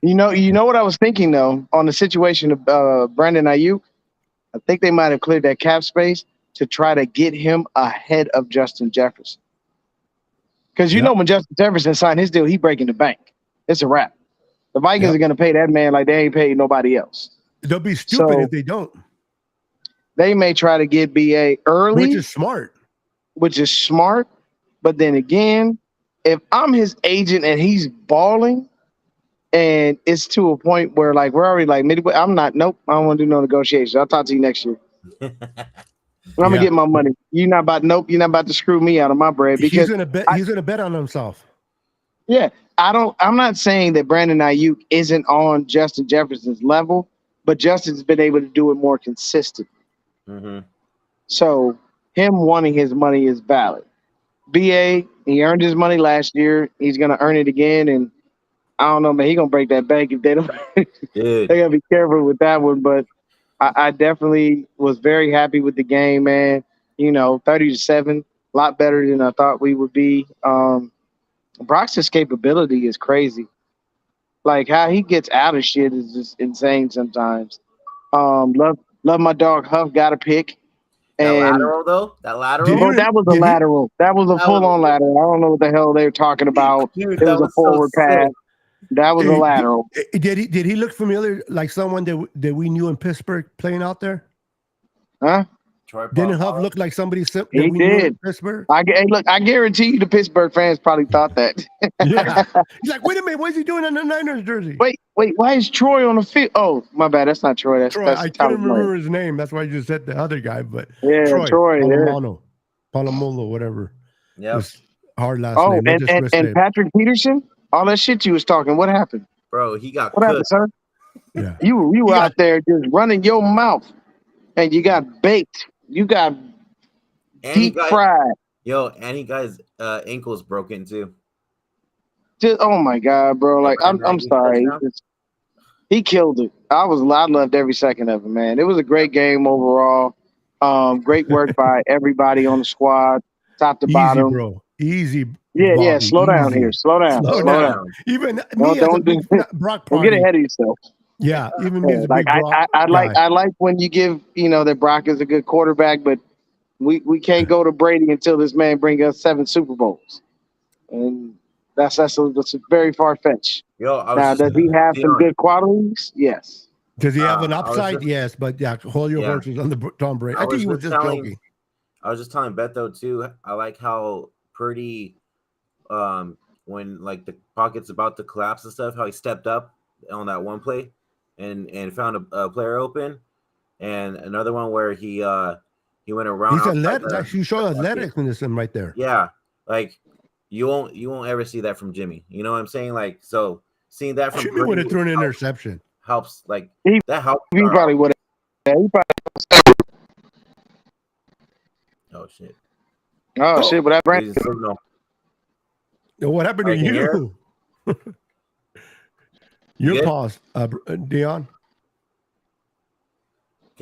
You know what I was thinking though on the situation of Brandon Ayuk. I think they might have cleared that cap space to try to get him ahead of Justin Jefferson. Because you know when Justin Jefferson signed his deal, he breaking the bank. It's a wrap. The Vikings are going to pay that man like they ain't paid nobody else. They'll be stupid if they don't. They may try to get BA early, which is smart. But then again, if I'm his agent and he's balling, and it's to a point where like we're already like midway, I don't want to do no negotiations. I'll talk to you next year. I'm gonna get my money. You're not about to screw me out of my bread because he's gonna bet on himself. Yeah. I'm not saying that Brandon Ayuk isn't on Justin Jefferson's level, but Justin's been able to do it more consistently. Mm-hmm. So him wanting his money is valid. BA, he earned his money last year. He's gonna earn it again, and I don't know, man. He's gonna break that bank if they don't. They gotta be careful with that one. But I definitely was very happy with the game, man. 30-7, a lot better than I thought we would be. Brock's escapability is crazy. Like how he gets out of shit is just insane sometimes. Love my dog Huff got a pick. That lateral though? That lateral? That was a lateral. That was a full-on lateral. I don't know what the hell they were talking about. Dude, it was a forward pass. That was a lateral. Did he look familiar, like someone that we knew in Pittsburgh playing out there? Huh? Didn't Huff look like somebody that he we did. knew in Pittsburgh? I guarantee you the Pittsburgh fans probably thought that. Yeah. He's like, wait a minute, what is he doing in the Niners jersey? Wait, why is Troy on the field? Oh, my bad. That's not Troy. That's Troy. That's I couldn't remember his name. That's why I just said the other guy, but Troy. Palomolo, whatever. Yeah. Hard last name. And Patrick Peterson, all that shit you was talking. What happened? Bro, he got what happened, sir? Yeah. You were out there just running your mouth, and you got baked. You got deep fried. And he got his ankles broken too. Oh my god, bro! Like I'm sorry, he killed it. I loved every second of it, man. It was a great game overall. Great work by everybody on the squad, top to bottom. Bro. Easy. Yeah, Bobby. Slow down here. Slow down. Even me as a big Brock party. Don't get ahead of yourself. Yeah, even me as a big Brock I like when you give that Brock is a good quarterback, but we can't go to Brady until this man bring us 7 Super Bowls, and that's a very far fetched. Now, does he have some good qualities? Yes. Does he have an upside? Yes, but hold your horses on the Tom Brady. I think he was just joking. I was just telling Beto too. I like how Purdy, when like the pocket's about to collapse and stuff, how he stepped up on that one play and found a player open, and another one where he went around. He's athletic. You show athleticism right there. Yeah, like you won't ever see that from Jimmy. You know what I'm saying? Like, so seeing that from Jimmy would have thrown an interception. Helps. Like that helps. He probably would have. Oh shit! Oh shit! What happened? What happened to you? Your pause, Dion.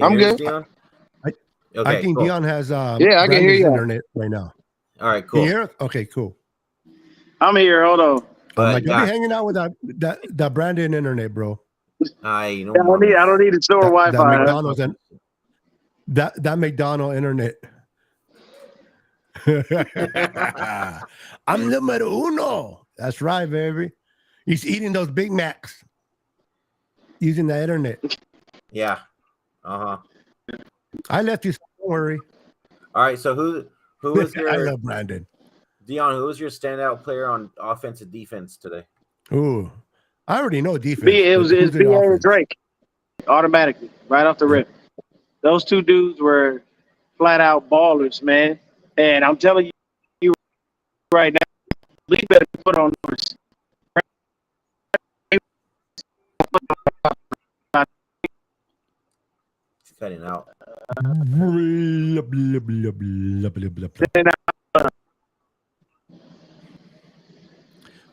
I'm good. Dion? I think Dion has I can hear you. Internet right now. All right, cool. Can you hear us? Okay, cool. I'm here. Hold on. I'll be hanging out with that Brandon internet, bro. I don't need a store Wi-Fi. That McDonald's and that McDonald internet. I'm numero uno. That's right, baby. He's eating those Big Macs using the internet. Yeah. I left you. Don't worry. All right. So who was your? I love Brandon. Dion, who was your standout player on offense and defense today? Ooh, I already know defense. It was B.A. and Drake, automatically, right off the rip. Those two dudes were flat out ballers, man. And I'm telling you right now, Lee better put on numbers. He's cutting out.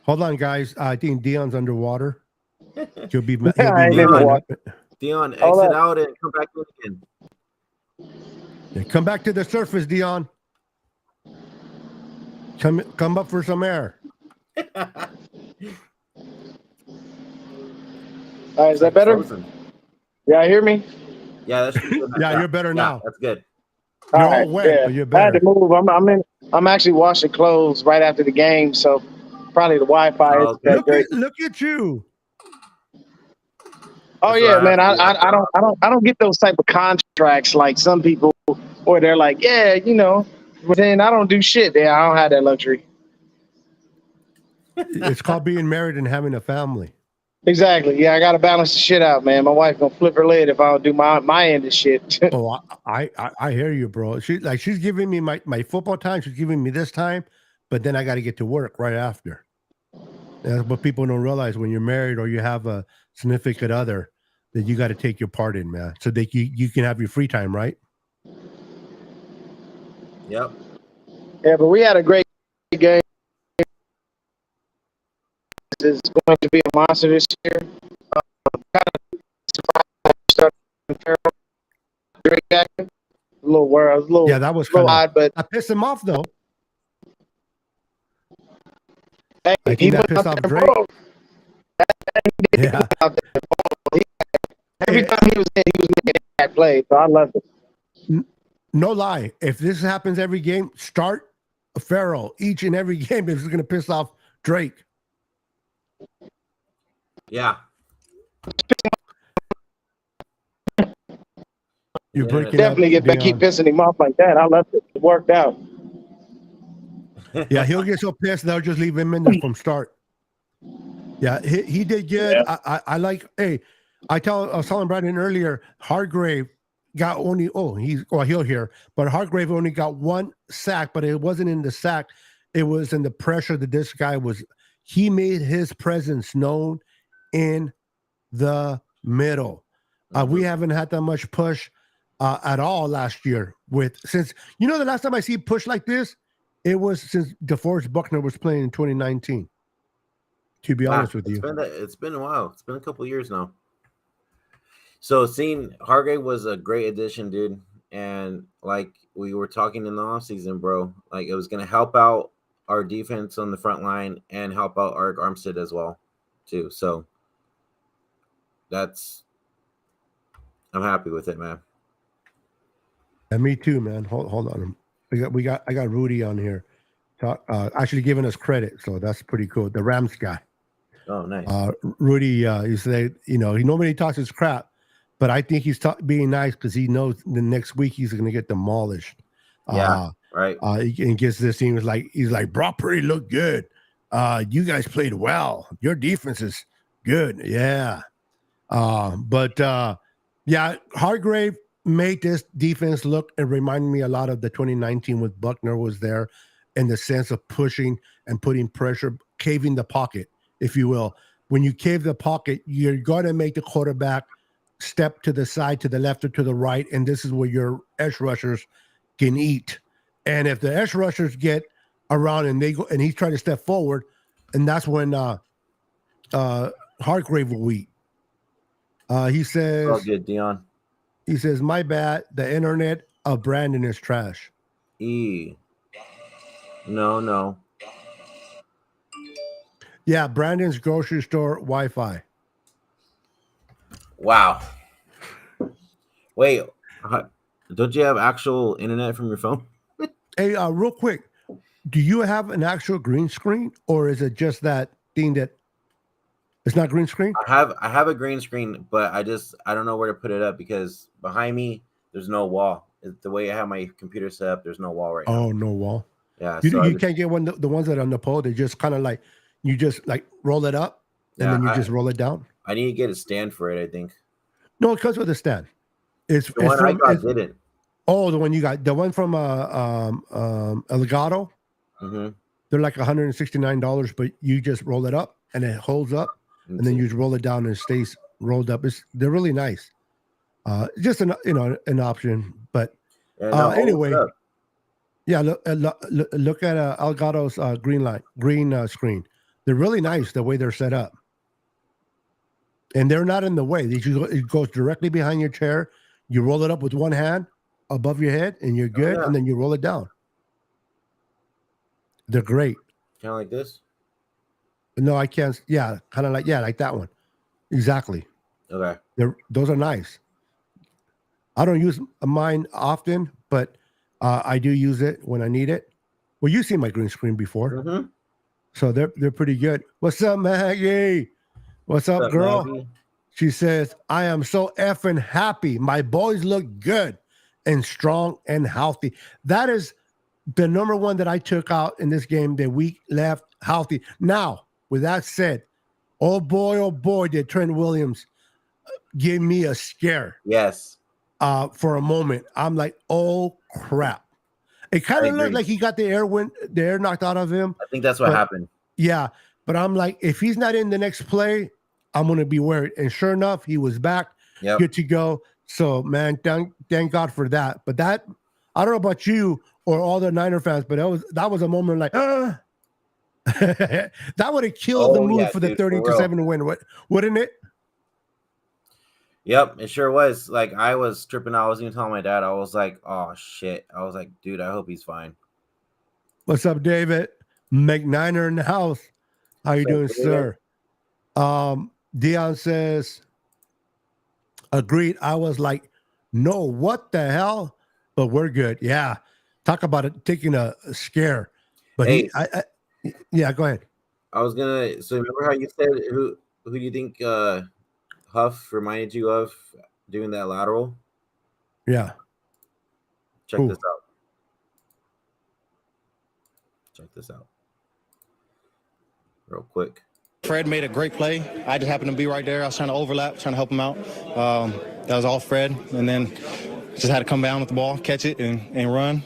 Hold on, guys. I think Dion's underwater. He'll be Dion, exit out and come back in again. Yeah, come back to the surface, Dion. Come up for some air. All right, is that better? Frozen. Yeah, hear me? Yeah, that should be good. Yeah, you're better now. That's good. You're All right, all wet, yeah. but you're I had better. to move. I'm actually washing clothes right after the game, so probably the Wi-Fi isn't Okay. that great. Look at you. Oh That's what yeah, I have man. to do after. I don't get those type of contracts like some people, or they're like, yeah, you know. But then I don't do shit. There, I don't have that luxury. It's called being married and having a family. Exactly. Yeah, I gotta balance the shit out, man. My wife gonna flip her lid if I don't do my end of shit. Oh, I hear you, bro. She's giving me my football time. She's giving me this time, but then I got to get to work right after. That's what people don't realize when you're married or you have a significant other that you got to take your part in, man, so that you can have your free time, right? Yep. Yeah, but we had a great game. It's going to be a monster this year. Kind of surprised Drake Jackson. A little world, a little, Yeah, that was little kind of odd, but I pissed him off though. hey, I he think that went pissed out off there, Drake. bro. Yeah. Every time he was in, he was making that play. So I loved it. No lie. If this happens every game, start Farrell each and every game. This is going to piss off Drake. Yeah. You're Yeah, breaking Definitely up, keep Dion. pissing him off like that. I loved it. It worked out. Yeah, he'll get so pissed they'll just leave him in there from start. Yeah, he did good. Yeah. I like. Hey, I was telling Brandon earlier. Hargrave got only. He'll hear, but Hargrave only got one sack, but it wasn't in the sack. It was in the pressure that this guy was. He made his presence known in the middle. We haven't had that much push at all last year. Since the last time I see push like this, it was since DeForest Buckner was playing in 2019. To be honest with you, it's been a while. It's been a couple of years now. So seeing Hargrave was a great addition, dude. And like we were talking in the offseason, bro, like it was going to help out our defense on the front line and help out Arik Armstead as well, too. So I'm happy with it, man. And me too, man. Hold on. I got Rudy on here, actually giving us credit, so that's pretty cool. The Rams guy. Oh, nice. Rudy, he said, he normally talks his crap, but I think he's being nice because he knows the next week he's going to get demolished. Yeah, right. And gets this team he's like, Brock Purdy looked good. You guys played well. Your defense is good. Yeah. Yeah, Hargrave made this defense look and reminded me a lot of the 2019 with Buckner was there in the sense of pushing and putting pressure, caving the pocket, if you will. When you cave the pocket, you're going to make the quarterback step to the side, to the left, or to the right, and this is where your edge rushers can eat. And if the edge rushers get around and they go and he's trying to step forward, and that's when Hargrave will eat. He says, "Oh, good, Dion." He says, "My bad. The internet of Brandon is trash." No. Yeah, Brandon's grocery store Wi-Fi. Wow. Wait, don't you have actual internet from your phone? Hey, real quick, do you have an actual green screen, or is it just that thing that it's not green screen? I have a green screen, but I don't know where to put it up because behind me there's no wall. The way I have my computer set up, there's no wall right now. Oh, no wall. Yeah, you can't get the ones that are on the pole. They just kind of like you just like roll it up and then you just roll it down. I need to get a stand for it. I think. No, it comes with a stand. The one I got didn't. Oh, the one you got, the one from Elgato. Mm-hmm. They're like $169, but you just roll it up and it holds up, and then you just roll it down and it stays rolled up. They're really nice. Just an option, but anyway. Yeah, look at Elgato's green screen. They're really nice the way they're set up, and they're not in the way. It goes directly behind your chair. You roll it up with one hand above your head, and you're good. And then you roll it down. They're great. Kind of like this. No, I can't. Yeah, kind of like like that one. Exactly. Okay. Those are nice. I don't use mine often, but I do use it when I need it. Well, you've seen my green screen before, Mm-hmm. so they're pretty good. What's up, Maggie? What's up, girl? Maggie? She says, I am so effing happy. My boys look good and strong and healthy. That is the number one that I took out in this game that we left healthy. Now, with that said, oh boy, did Trent Williams give me a scare. Yes. For a moment. I'm like, oh crap. It kind of looked like he got the air knocked out of him. I think that's what happened. Yeah. But I'm like, if he's not in the next play, I'm going to be worried. And sure enough, he was back, good to go. So, man, thank God for that. But that, I don't know about you or all the Niner fans, but that was a moment like, that would have killed the mood for the 30-7 win, wouldn't it? Yep, it sure was. Like, I was tripping out. I was even telling my dad, I was like, oh, shit. I was like, dude, I hope he's fine. What's up, David? McNiner in the house. How you doing, sir? Dion says, agreed. I was like, no, what the hell? But we're good. Yeah. Talk about it taking a scare. But hey, yeah, go ahead. I was going to, so remember how you said who do you think Huff reminded you of doing that lateral? Yeah. Check this out. Check this out. Real quick. Fred made a great play. I just happened to be right there. I was trying to overlap, trying to help him out. That was all Fred. And then just had to come down with the ball, catch it, and run.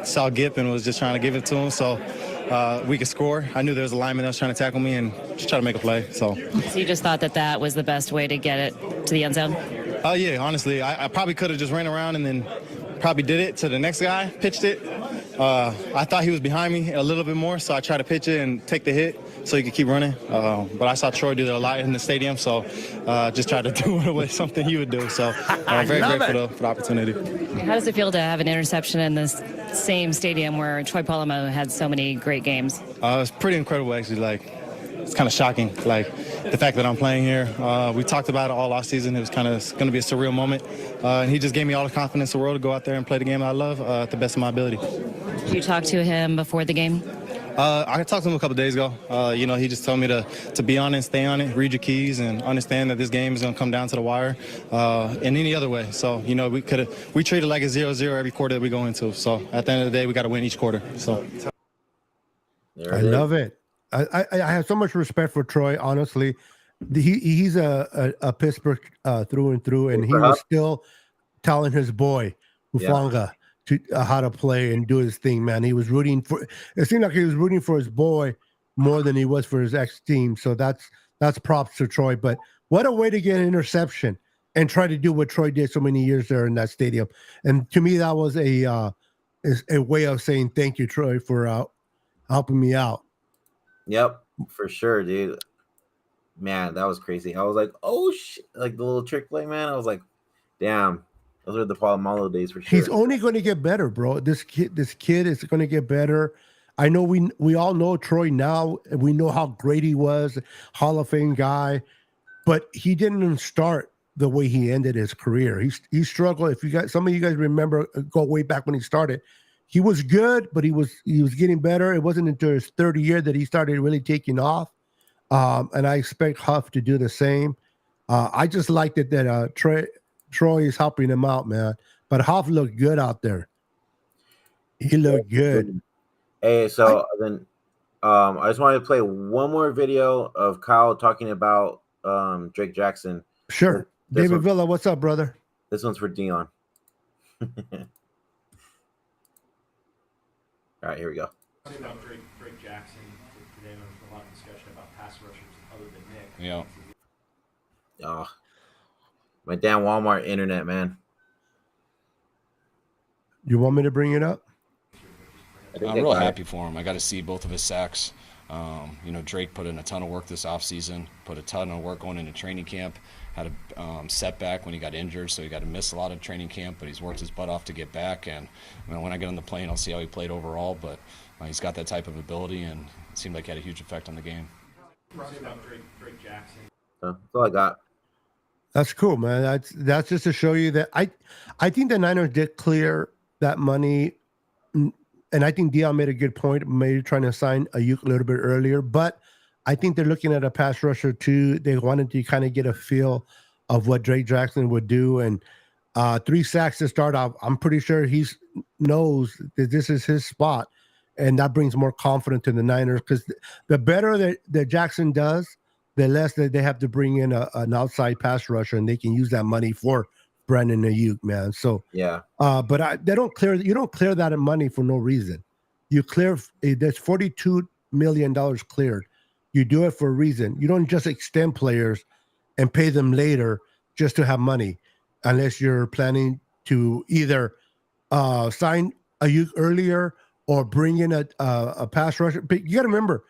Saw Gipp and was just trying to give it to him so we could score. I knew there was a lineman that was trying to tackle me and just try to make a play. So you just thought that was the best way to get it to the end zone? Yeah, honestly. I probably could have just ran around and then probably did it to the next guy, pitched it. I thought he was behind me a little bit more, so I tried to pitch it and take the hit so he could keep running. But I saw Troy do that a lot in the stadium, so just tried to do it something he would do. So very grateful for the opportunity. How does it feel to have an interception in this same stadium where Troy Polamalu had so many great games? It's pretty incredible, actually. Like, it's kind of shocking, like the fact that I'm playing here. We talked about it all off season. It was kind of going to be a surreal moment. And he just gave me all the confidence in the world to go out there and play the game I love at the best of my ability. Did you talk to him before the game? I talked to him a couple days ago. He just told me to be on it, stay on it, read your keys, and understand that this game is going to come down to the wire in any other way. So, we treat it like a 0-0 every quarter that we go into. So, at the end of the day, we got to win each quarter. So, I love it. I have so much respect for Troy, honestly. He's a Pittsburgh through and through, and he was still telling his boy, Hufanga, to how to play and do his thing, man. He was rooting for – it seemed like he was rooting for his boy more than he was for his ex-team. So that's props to Troy. But what a way to get an interception and try to do what Troy did so many years there in that stadium. And to me, that was a way of saying thank you, Troy, for helping me out. Yep, for sure, dude. Man, that was crazy. I was like, oh, shit. Like the little trick play, man. I was like, damn. Those are the Polamalu days for sure. He's only going to get better, bro. This kid is going to get better. I know we all know Troy now. We know how great he was, Hall of Fame guy, but he didn't start the way he ended his career. He struggled. If you guys, some of you guys remember, go way back when he started. He was good, but he was getting better. It wasn't until his third year that he started really taking off. And I expect Huff to do the same. I just liked it that Troy is helping him out, man. But Huff looked good out there. He looked good. Hey, so then I just wanted to play one more video of Kyle talking about Drake Jackson. Sure. David Villa, what's up, brother? This one's for Dion. All right, here we go. About Drake Jackson today, there was a lot of discussion about pass rushers other than Nick. Yeah. Oh, my damn Walmart internet, man. You want me to bring it up? I'm real happy for him. I got to see both of his sacks. Drake put in a ton of work this offseason, put a ton of work going into training camp, had a setback when he got injured, so he got to miss a lot of training camp, but he's worked his butt off to get back. And when I get on the plane, I'll see how he played overall, but he's got that type of ability, and it seemed like he had a huge effect on the game. About Drake Jackson. So that's all I got. That's cool, man. That's just to show you that I think the Niners did clear that money, and I think Dion made a good point, maybe trying to sign Ayuk a little bit earlier, but I think they're looking at a pass rusher too. They wanted to kind of get a feel of what Drake Jackson would do, and 3 sacks to start off. I'm pretty sure he knows that this is his spot, and that brings more confidence to the Niners because the better that Jackson does, the less that they have to bring in an outside pass rusher, and they can use that money for Brandon Ayuk, man. So Yeah. But they don't clear. You don't clear that money for no reason. You clear. There's $42 million cleared. You do it for a reason. You don't just extend players and pay them later just to have money, unless you're planning to either sign Ayuk earlier or bring in a pass rusher. But you got to remember,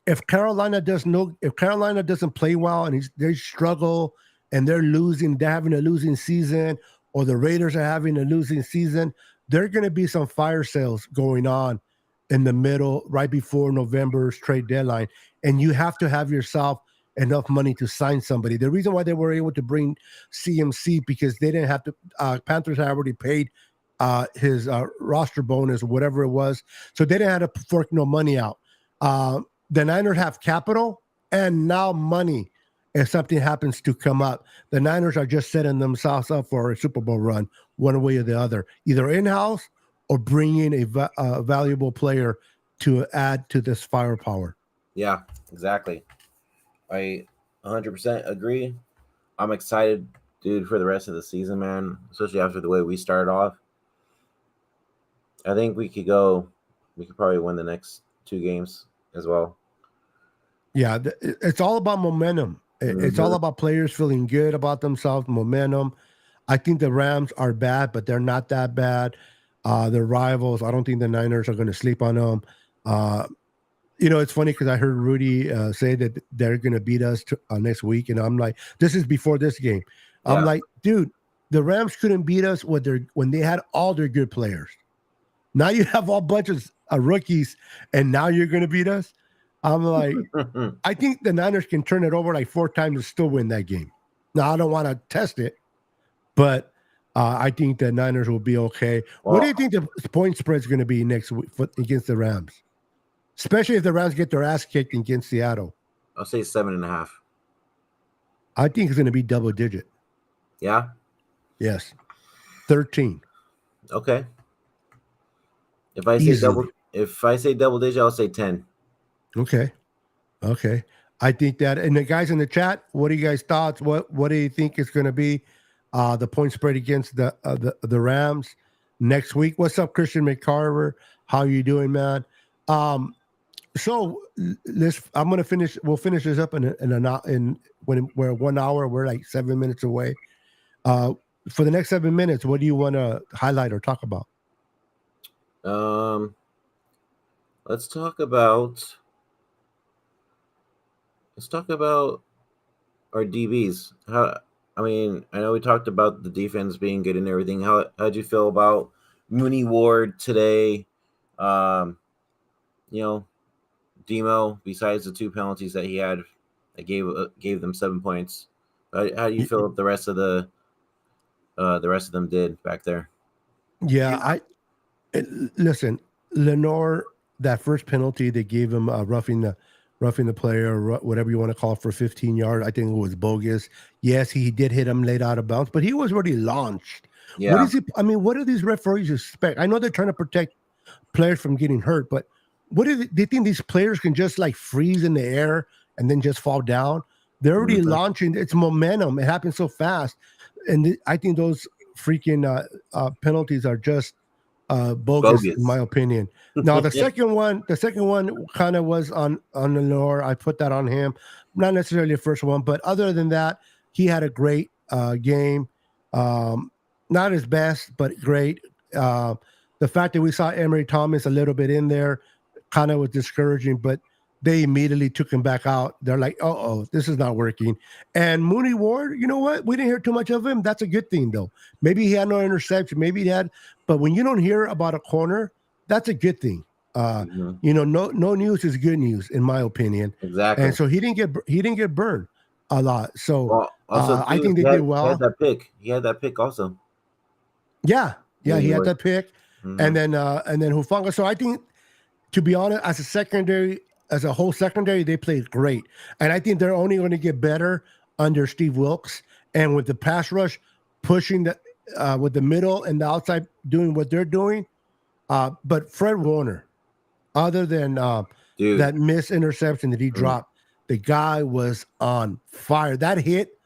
if Carolina doesn't play well and they struggle and they're having a losing season, or the Raiders are having a losing season, there are going to be some fire sales going on in the middle, right before November's trade deadline. And you have to have yourself enough money to sign somebody. The reason why they were able to bring CMC, because they didn't have to, Panthers had already paid his roster bonus or whatever it was. So they didn't have to fork no money out. The Niners have capital and now money. If something happens to come up, the Niners are just setting themselves up for a Super Bowl run, one way or the other, either in-house or bringing a valuable player to add to this firepower. Yeah, exactly. I 100% agree. I'm excited, dude, for the rest of the season, man, especially after the way we started off. I think we could probably win the next 2 games as well. Yeah, it's all about momentum. It's all about players feeling good about themselves, momentum. I think the Rams are bad, but they're not that bad. They're rivals. I don't think the Niners are going to sleep on them. It's funny because I heard Rudy say that they're going to beat us next week. And I'm like, this is before this game. I'm like, dude, the Rams couldn't beat us when they had all their good players. Now you have all bunches of rookies, and now you're going to beat us? I'm like, I think the Niners can turn it over like 4 times and still win that game. Now, I don't want to test it, but I think the Niners will be okay. Well, what do you think the point spread is going to be next week against the Rams? Especially if the Rams get their ass kicked against Seattle. I'll say 7.5. I think it's going to be double digit. Yeah? Yes. 13. Okay. If I say double digit, I'll say 10. Okay. I think that, and the guys in the chat, what are you guys' thoughts? What do you think is going to be the point spread against the Rams next week? What's up, Christian McCarver? How you doing, man? So I'm gonna finish. We'll finish this up when we're 1 hour. We're like 7 minutes away. For the next 7 minutes, what do you want to highlight or talk about? Let's talk about our DBs. I know we talked about the defense being good and everything. How'd you feel about Mooney Ward today? Demo, besides the 2 penalties that he had, that gave them 7 points. How do you feel the rest of the rest of them did back there? Yeah, listen, Lenore, that first penalty they gave him, roughing the player, or whatever you want to call it, for 15 yards, I think it was bogus. Yes, he did hit him late out of bounds, but he was already launched. Yeah. What do these referees expect? I know they're trying to protect players from getting hurt, but what do they think these players can just like freeze in the air and then just fall down? They're already launching. It's momentum. It happens so fast. And I think those freaking penalties are just bogus, in my opinion. Now the second one kind of was on Lenore. I put that on him. Not necessarily the first one, but other than that, he had a great game. Not his best, but great. The fact that we saw Emery Thomas a little bit in there kind of was discouraging, but they immediately took him back out. They're like, this is not working. And Mooney Ward, you know what? We didn't hear too much of him. That's a good thing, though. Maybe he had no interception. Maybe he had, but when you don't hear about a corner, that's a good thing. No news is good news, in my opinion. Exactly. And so he didn't get burned a lot. So Also, I too, think they did well. He had that pick. He had that pick also. Yeah, he had that pick, Mm-hmm. and then Hufanga. So I think, to be honest, as a whole secondary, they played great, and I think they're only going to get better under Steve Wilkes, and with the pass rush pushing with the middle and the outside doing what they're doing. But Fred Warner, other than that missed interception that he dropped, the guy was on fire. That hit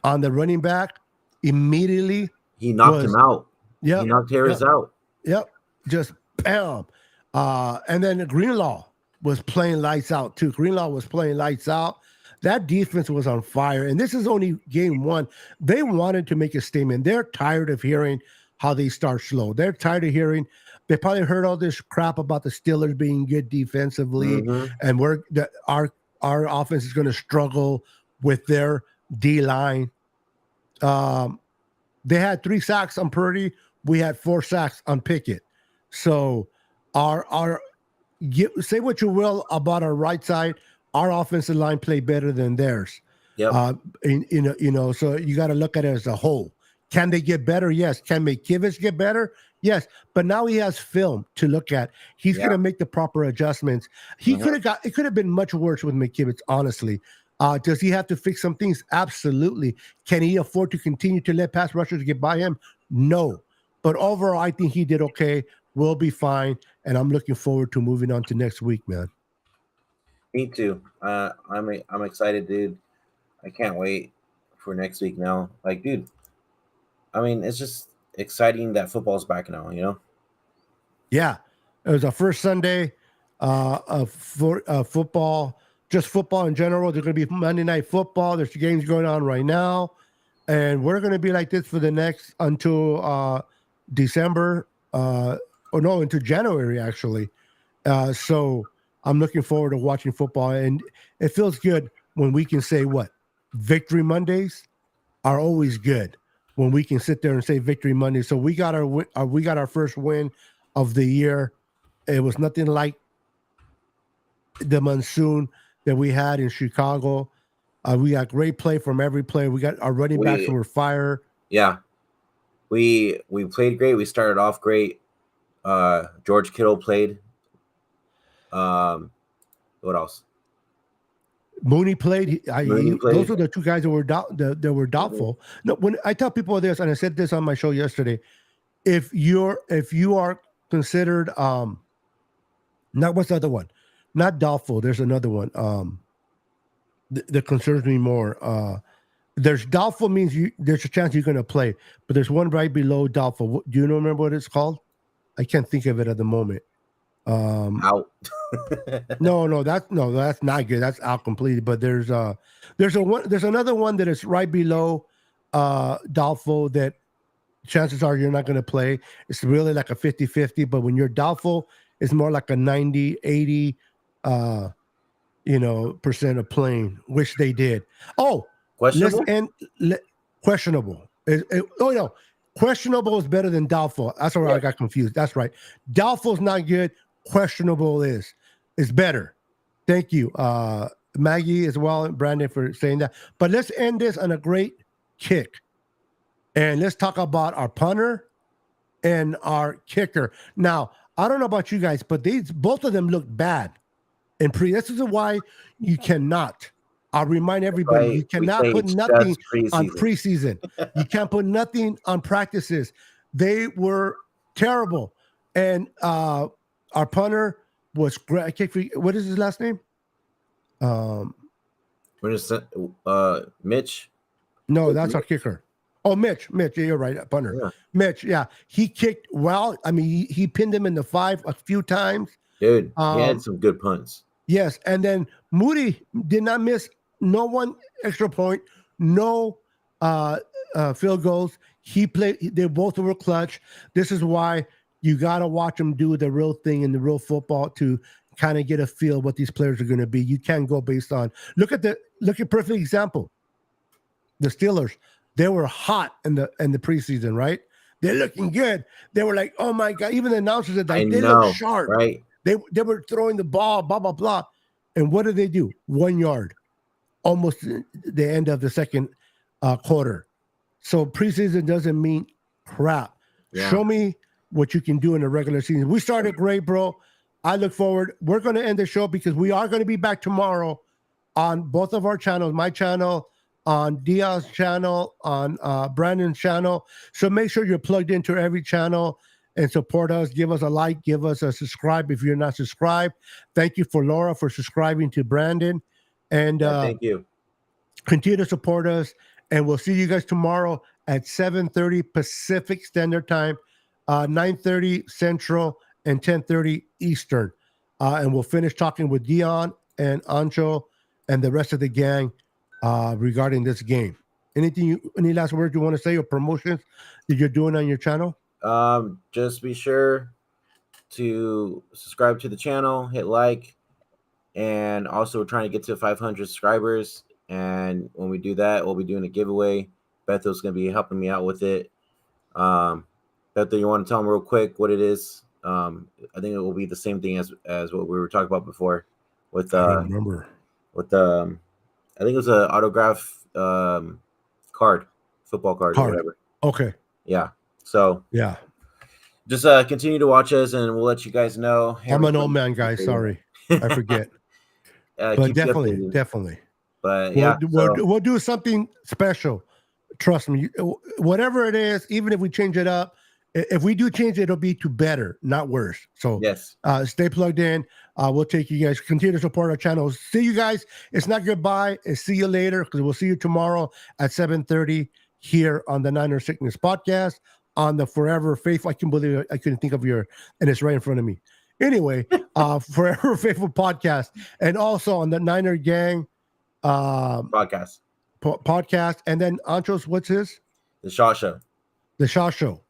on the running back immediately. He knocked him out. Yep. He knocked Harris out. Yep. Just bam. And then Greenlaw was playing lights out too. Greenlaw was playing lights out. That defense was on fire. And this is only game one. They wanted to make a statement. They're tired of hearing how they start slow. They're tired of hearing. They probably heard all this crap about the Steelers being good defensively, and our offense is going to struggle with their D line. They had 3 sacks on Purdy. We had 4 sacks on Pickett. So say what you will about our right side, our offensive line played better than theirs. Yep. So you got to look at it as a whole. Can they get better? Yes. Can McKivitz get better? Yes. But now he has film to look at. He's going to make the proper adjustments. It could have been much worse with McKivitz, honestly. Does he have to fix some things? Absolutely. Can he afford to continue to let pass rushers get by him? No. But overall, I think he did okay. We'll be fine. And I'm looking forward to moving on to next week, man. Me too. I'm excited, dude. I can't wait for next week now. Like, dude, I mean, it's just exciting that football's back now, you know? Yeah. It was our first Sunday of football, just football in general. There's going to be Monday Night Football. There's games going on right now. And we're going to be like this for the next until December, into January, actually. So I'm looking forward to watching football. And it feels good when we can say Victory Mondays are always good when we can sit there and say Victory Monday. So we got our first win of the year. It was nothing like the monsoon that we had in Chicago. We got great play from every player. We got our running backs who were fire. Yeah. We played great. We started off great. George Kittle played. What else? Mooney played. Mooney played. Those were the 2 guys that were doubtful. No, when I tell people this, and I said this on my show yesterday, if you are considered not what's the other one, not doubtful. There's another one that concerns me more. There's doubtful means there's a chance you're going to play, but there's one right below doubtful. Do you remember what it's called? I can't think of it at the moment. Out. No, that's not good. That's out completely. But there's another one that is right below doubtful that chances are you're not going to play. It's really like a 50-50, but when you're doubtful, it's more like a 90-80 percent of playing, which they did. Oh, questionable. Questionable. Questionable is better than doubtful. That's where I got confused. That's right. Doubtful is not good. Questionable is better. Thank you, Maggie, as well, and Brandon, for saying that. But let's end this on a great kick, and let's talk about our punter and our kicker. Now, I don't know about you guys, but both of them look bad in pre. This is why you cannot. I'll remind everybody, you cannot put nothing on preseason. You can't put nothing on practices. They were terrible. And our punter was great. I can't forget, what is his last name? What is that? Mitch? No, that's our kicker. Oh, Mitch. Yeah, you're right. Punter. Yeah. Mitch, yeah. He kicked well. I mean, he pinned him in the 5 a few times. Dude, he had some good punts. Yes. And then Moody did not miss no one extra point, no field goals. He played. They both were clutch. This is why you got to watch them do the real thing in the real football to kind of get a feel of what these players are going to be. You can't go based on look at perfect example. The Steelers, they were hot in the preseason, right? They're looking good. They were like, oh my God. Even the announcers said they look sharp. Right. They were throwing the ball, blah, blah, blah. And what did they do? 1 yard. Almost the end of the second quarter. So preseason doesn't mean crap. Yeah. Show me what you can do in the regular season. We started great, bro. I look forward. We're going to end the show because we are going to be back tomorrow on both of our channels, my channel, on Diaz's channel, on Brandon's channel. So make sure you're plugged into every channel and support us. Give us a like, give us a subscribe if you're not subscribed. Thank you for Laura for subscribing to Brandon. And thank you. Continue to support us. And we'll see you guys tomorrow at 7:30 Pacific Standard Time, 9:30 Central, and 10:30 Eastern. And we'll finish talking with Dion and Ancho and the rest of the gang regarding this game. Any last words you want to say or promotions that you're doing on your channel? Just be sure to subscribe to the channel, hit like, and also we're trying to get to 500 subscribers. And when we do that, we'll be doing a giveaway. Bethel's going to be helping me out with it. Bethel, you want to tell them real quick what it is? I think it will be the same thing as what we were talking about before. With I don't remember. With I think it was an autograph card, football card or whatever. Okay. Yeah. So yeah, just continue to watch us, and we'll let you guys know. I'm an old man, guys. Sorry, I forget. But definitely. But we'll do something special. Trust me. Whatever it is, even if we change it up, if we do change it, it'll be to better, not worse. So yes, stay plugged in. We'll take you guys. Continue to support our channel. See you guys. It's not goodbye. It's see you later, because we'll see you tomorrow at 7:30 here on the Niner Sickness Podcast on the Forever Faithful. I can believe I couldn't think of and it's right in front of me. Anyway, Forever Faithful Podcast, and also on the Niner Gang podcast. And then Ancho's, what's his? The Shaw Show. The Shaw Show.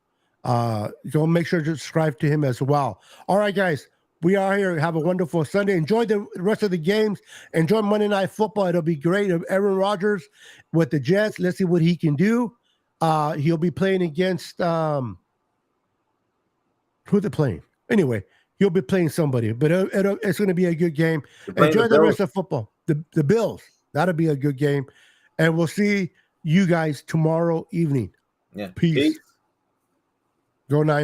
Go make sure to subscribe to him as well. All right, guys. We are here. Have a wonderful Sunday. Enjoy the rest of the games. Enjoy Monday Night Football. It'll be great. Aaron Rodgers with the Jets. Let's see what he can do. He'll be playing against who they're playing. Anyway, he'll be playing somebody, but it's going to be a good game. Enjoy the rest of football. The Bills. That'll be a good game. And we'll see you guys tomorrow evening. Yeah. Peace. Go Niners.